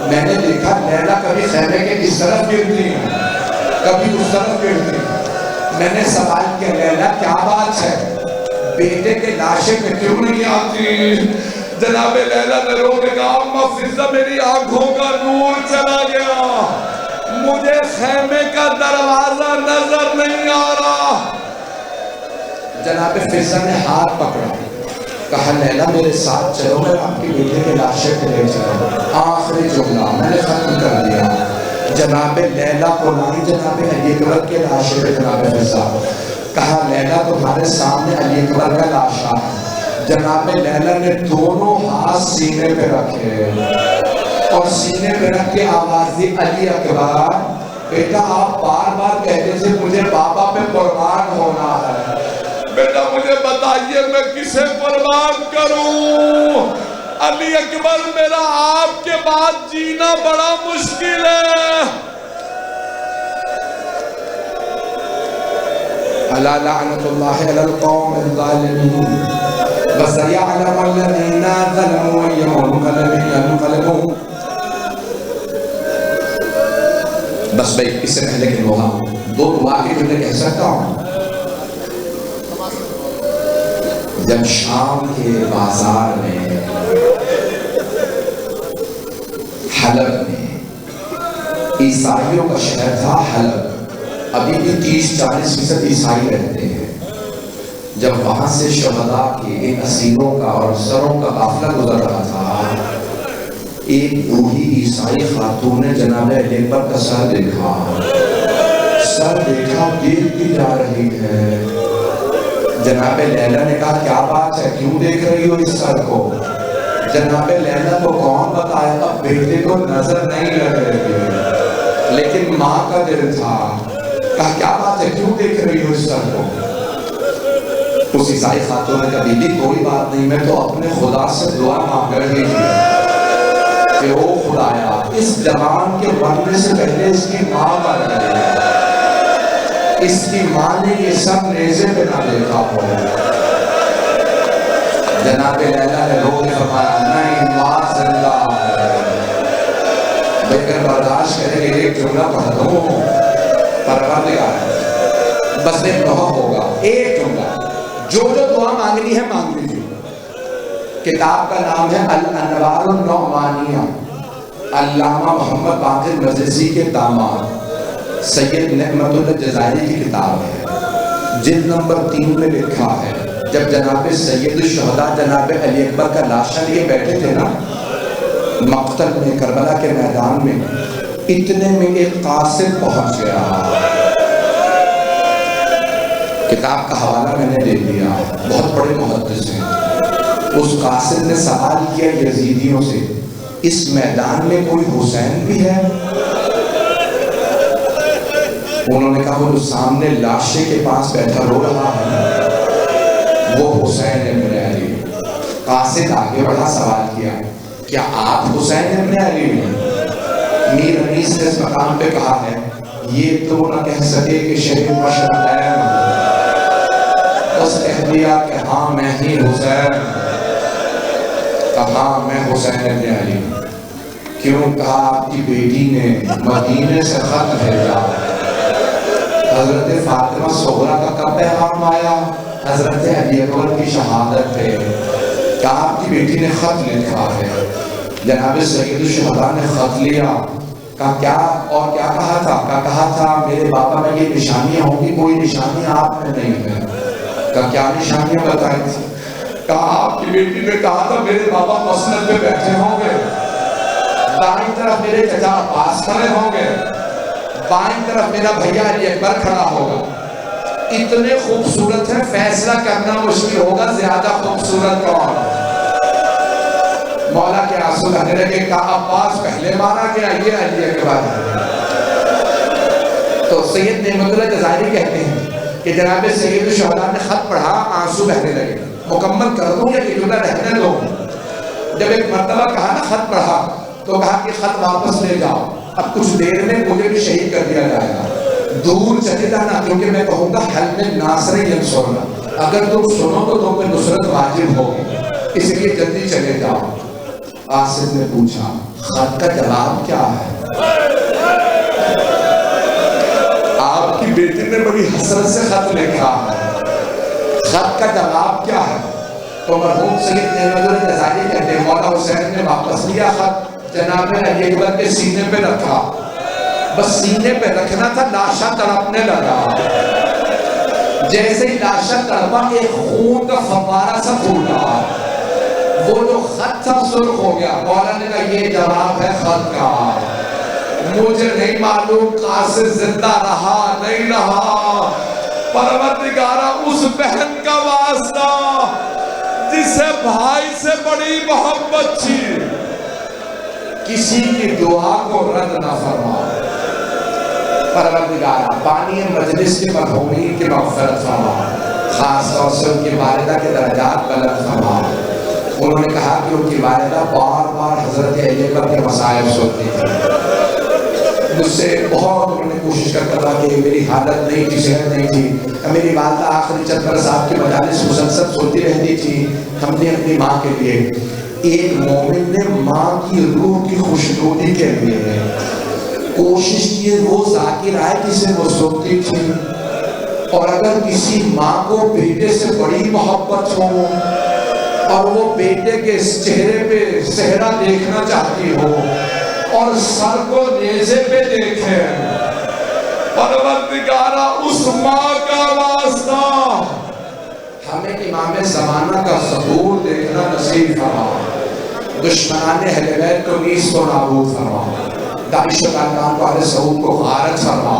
میں نے دیکھا لیلا کبھی خیمے کے اس طرف گرتی ہے کبھی اس طرف گرتی ہے۔ میں نے سوال کیا لیلا کیا بات ہے، بیٹے کے لاشے پہ کیوں نہیں آتی؟ جناب لیلا نے رو کے کہا اما فضا میری آنکھوں کا نور چلا گیا، مجھے خیمے کا دروازہ نظر نہیں آ رہا۔ جناب فضا نے ہاتھ پکڑا، کہا لیلا میرے ساتھ چلو، میں آپ کی بیٹے کے لاشے پہ لے چلوں۔ آخری جملہ میں نے ختم کر دیا۔ جناب لیلا کو لائی جناب علی اکبر کے لاشے پہ جناب فضا، کہا لیلا تمہارے سامنے علی اکبر کا لاشا ہے۔ جناب لیلا نے دونوں ہاتھ سینے پہ رکھے اور سینے پہ رکھ کے آواز دی علی اکبر بیٹا آپ بار بار کہتے تھے مجھے بابا پہ قربان ہونا ہے، بیٹا مجھے بتائیے میں کسے قربان کروں؟ علی اکبر میرا آپ کے بعد جینا بڑا مشکل ہے۔ الا لعنت اللہ علی القوم الظالمین وسيعلم الذين ظلموا أي منقلب ينقلبون۔ بس بھائی اس سے پہلے کہ دو دعا کے جملے کہہ سکتا ہوں۔ جب شام کے بازار میں حلب میں عیسائیوں کا شہر تھا حلب، ابھی بھی 30-40% عیسائی رہتے ہیں، جب وہاں سے شہداء کے ان اسیروں کا اور سروں کا قافلہ گزر رہا تھا، ایک بوڑھی عیسائی خاتون نے جناب علی اکبر کا سر دیکھا دیکھتی جا رہی ہے۔ جناب لیلا نے کہا کیا بات ہے، کیوں دیکھ رہی ہو اس سر کو؟ جناب لیلا کو کون بتائے، اب بیٹے کو نظر نہیں لگ رہی، لیکن ماں کا دل تھا۔ کہا کیا بات ہے، کیوں دیکھ رہی ہو اس سر کو؟ اس عیسائی خاتون نے کہا بی بی کوئی بات نہیں، میں تو اپنے خدا سے دعا مانگ رہی تھی کہ او خدایا اس جوان کے مرنے سے پہلے اس کی ماں مر گئی، اس کی ماں نے یہ سب نیزے پہ نہ دیکھا ہو۔ جناب لیلا نے رو کے فرمایا نہیں، ماں زندہ ہے۔ لیکن برداشت کرے کہ ایک جملہ پڑھ دوں، پروردگار بس ایک دعا ہوگا، ایک جملہ، جو دعا مانگنی ہے مانگ لیجیے۔ کتاب کا نام ہے الانوار النعمانیہ، علامہ محمد باقر مجلسی کے داماد سید نعمت اللہ جزائری کی کتاب ہے، جلد نمبر 3 میں لکھا ہے جب جناب سید الشہداء جناب علی اکبر کا لاشا لیے بیٹھے تھے نا مقتل میں، کربلا کے میدان میں، اتنے میں ایک قاصد پہنچ گیا۔ کتاب کا حوالہ میں نے دے دیا، بہت بڑے محدث ہیں۔ اس قاصد نے سوال کیا یزیدیوں سے اس میدان میں کوئی حسین بھی ہے؟ انہوں نے کہا وہ جو سامنے لاشے کے پاس بیٹھا رو رہا ہے وہ حسین ابن علی۔ قاصد آگے بڑھا سوال کیا کیا آپ حسین ابن علی ہیں؟ میر انیس نے اس مقام پہ کہا ہے یہ تو نہ کہہ سکے کہ شہید مشرقین، بس کہہ دیا کہ ہاں میں ہی حسین۔ کہا میں حسین ابن علی۔ کیوں؟ کہا آپ کی بیٹی نے مدینے سے خط بھیجا، حضرت فاطمہ صغرا کا کب پیغام آیا؟ حضرت علی اکبر کی شہادت پہ۔ کہا آپ کی بیٹی نے خط لکھا ہے۔ جناب سید الشہداء نے خط لیا، کہا کیا اور کیا کہا تھا؟ کہا تھا میرے بابا میں یہ نشانیاں ہوں گی، کوئی نشانی آپ میں نہیں ہے۔ کہا کیا نشانیاں بتائی تھی؟ کہا آپ کی بیٹی نے کہا تھا میرے بابا مسند پہ بیٹھے ہوں گے، دائیں طرف میرے چچا عباس کھڑے ہوں گے، بائیں طرف میرا بھیا علی اکبر کھڑا ہوگا، اتنے خوبصورت ہے فیصلہ کرنا مشکل ہوگا زیادہ خوبصورت کون؟ مولا کے آنسو بہنے لگے۔ کہا عباس پہلے مارا گیا، یہ علی اکبر ہے۔ تو سید نعمت اللہ جزائری کہتے ہیں کہ جناب سید الشہداء نے خط پڑھا، آنسو بہنے لگے، مکمل کر دوں یا کہ جملہ رہنے دو؟ جب ایک مرتبہ کہا نا خط پڑھا تو کہا کہ خط واپس لے جاؤ، اب کچھ دیر میں مجھے بھی شہید کر دیا جائے گا، دور چلے جانا، کیونکہ میں کہوں گا حل میں ناصر ینصرنا، اگر تم سنو تو تم پہ نصرت واجب ہوگی، اس لیے جلدی چلے جاؤ۔ قاصد نے پوچھا خط کا جواب کیا ہے؟ آپ کی بیٹی نے بڑی حسرت سے خط لکھا ہے، خط کا جواب کیا ہے؟ تو مرحوم سید نعمت اللہ جزائری کہتے ہیں مولا حسین نے واپس لیا خط، جناب علی اکبر کے سینے پہ رکھا، بس سینے پہ رکھنا تھا، لاشا تڑپنے لگا، جیسے ہی لاشا تڑپا ایک خون کا فوارہ سا پھوٹا، وہ جو خط تھا سرخ ہو گیا۔ مولا نے کہا یہ جواب ہے خط کا، مجھے نہیں معلوم قاصد زندہ رہا نہیں رہا، پروردگارہ اس بہن کا واسطہ جسے بھائی سے بڑی محبت تھی، کسی کی دعا کو رد نہ فرما۔ پروردگارہ بانی مجلس کے مرحومین کی مغفرت فرما، خاص طور سے ان کی والدہ کے درجات بلند فرما۔ انہوں نے کہا کہ ان کی والدہ بار بار حضرت علی اکبر کے مصائب سنتی تھی، مجھ سے بہت انہوں نے کوشش کرتا تھا کہ میری حالت نہیں تھی، صحت نہیں تھی، میری والدہ آخری چند برس آپ کے مجالس مسلسل سنتی رہتی تھی، ہم نے اپنی ماں کے لیے، ایک مومن نے ماں کی روح کی خوشنودی کے لیے کوشش کی، وہ ذاکر آئے جسے وہ سنتی تھی، اور اگر کسی ماں کو بیٹے سے بڑی محبت ہو اور وہ بیٹے کے چہرے پہ صحرا دیکھنا چاہتی ہو اور سر کو نیزے پہ دیکھے، پروردگارہ اس ماں کا واسطہ ہمیں امام زمانہ کا ظہور دیکھنا نصیب فرما، دشمنان اہل بیت کو نیز کو نابود فرما، داعش و طالبان کو اہل سعود کو غارت فرما،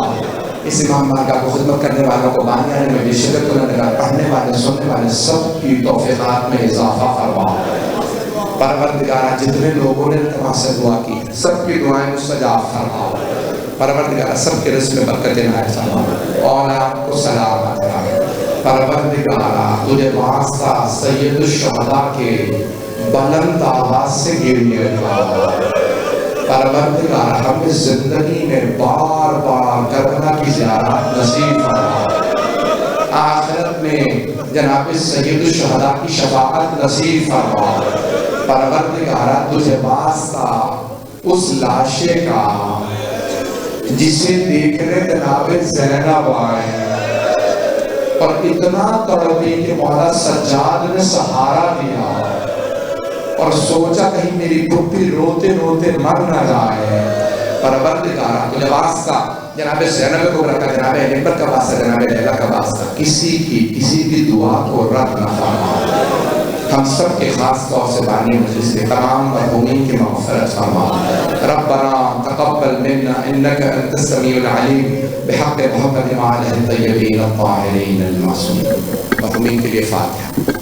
اس امام بارگاہ کو خدمت کرنے والوں کو بانیانے میں بے شدت کنندگار پڑھنے والے سننے والے سب کی توفیقات میں اضافہ فرما۔ پروردگارہ جتنے لوگوں نے تمہاں سے دعا کی سب کی دعائیں مستجاب فرما، پروردگارہ سب کے رزق میں برکت عنایت فرما، اولاد کو سلامت رکھ، پروردگارہ تجھے واسطہ سید الشہداء کے بلند آواز سے گریے لگا، پروردگارہ ہمیں زندگی میں بار بار کربلا کی زیارت نصیب فرما، آخرت میں جناب سید الشہداء کی شفاعت نصیب فرما، پروردگارہ تجھے واسطہ اس لاشے کا جسے دیکھنے جناب زینب آئے اور اتنا تڑپی کہ مولا سجاد نے سہارا دیا اور سوچا کہیں میری پھپھی روتے روتے مر نہ جائے، پروردگارہ تجھے واسطہ جناب زینب کو رکھا، جناب نمبر کا واسطہ، جناب لیلا کا واسطہ کسی کی دعا کو رد نہ فرما، ہم سب کے خاص طور سے بانی مجلس کے تمام مرحومین کی مغفرت فرما، ربنا تقبل منا انك انت السميع العليم بحق محمد وعلى اله الطيبين الطاهرين المعصومين۔ مرحومین کے لیے فاتحہ۔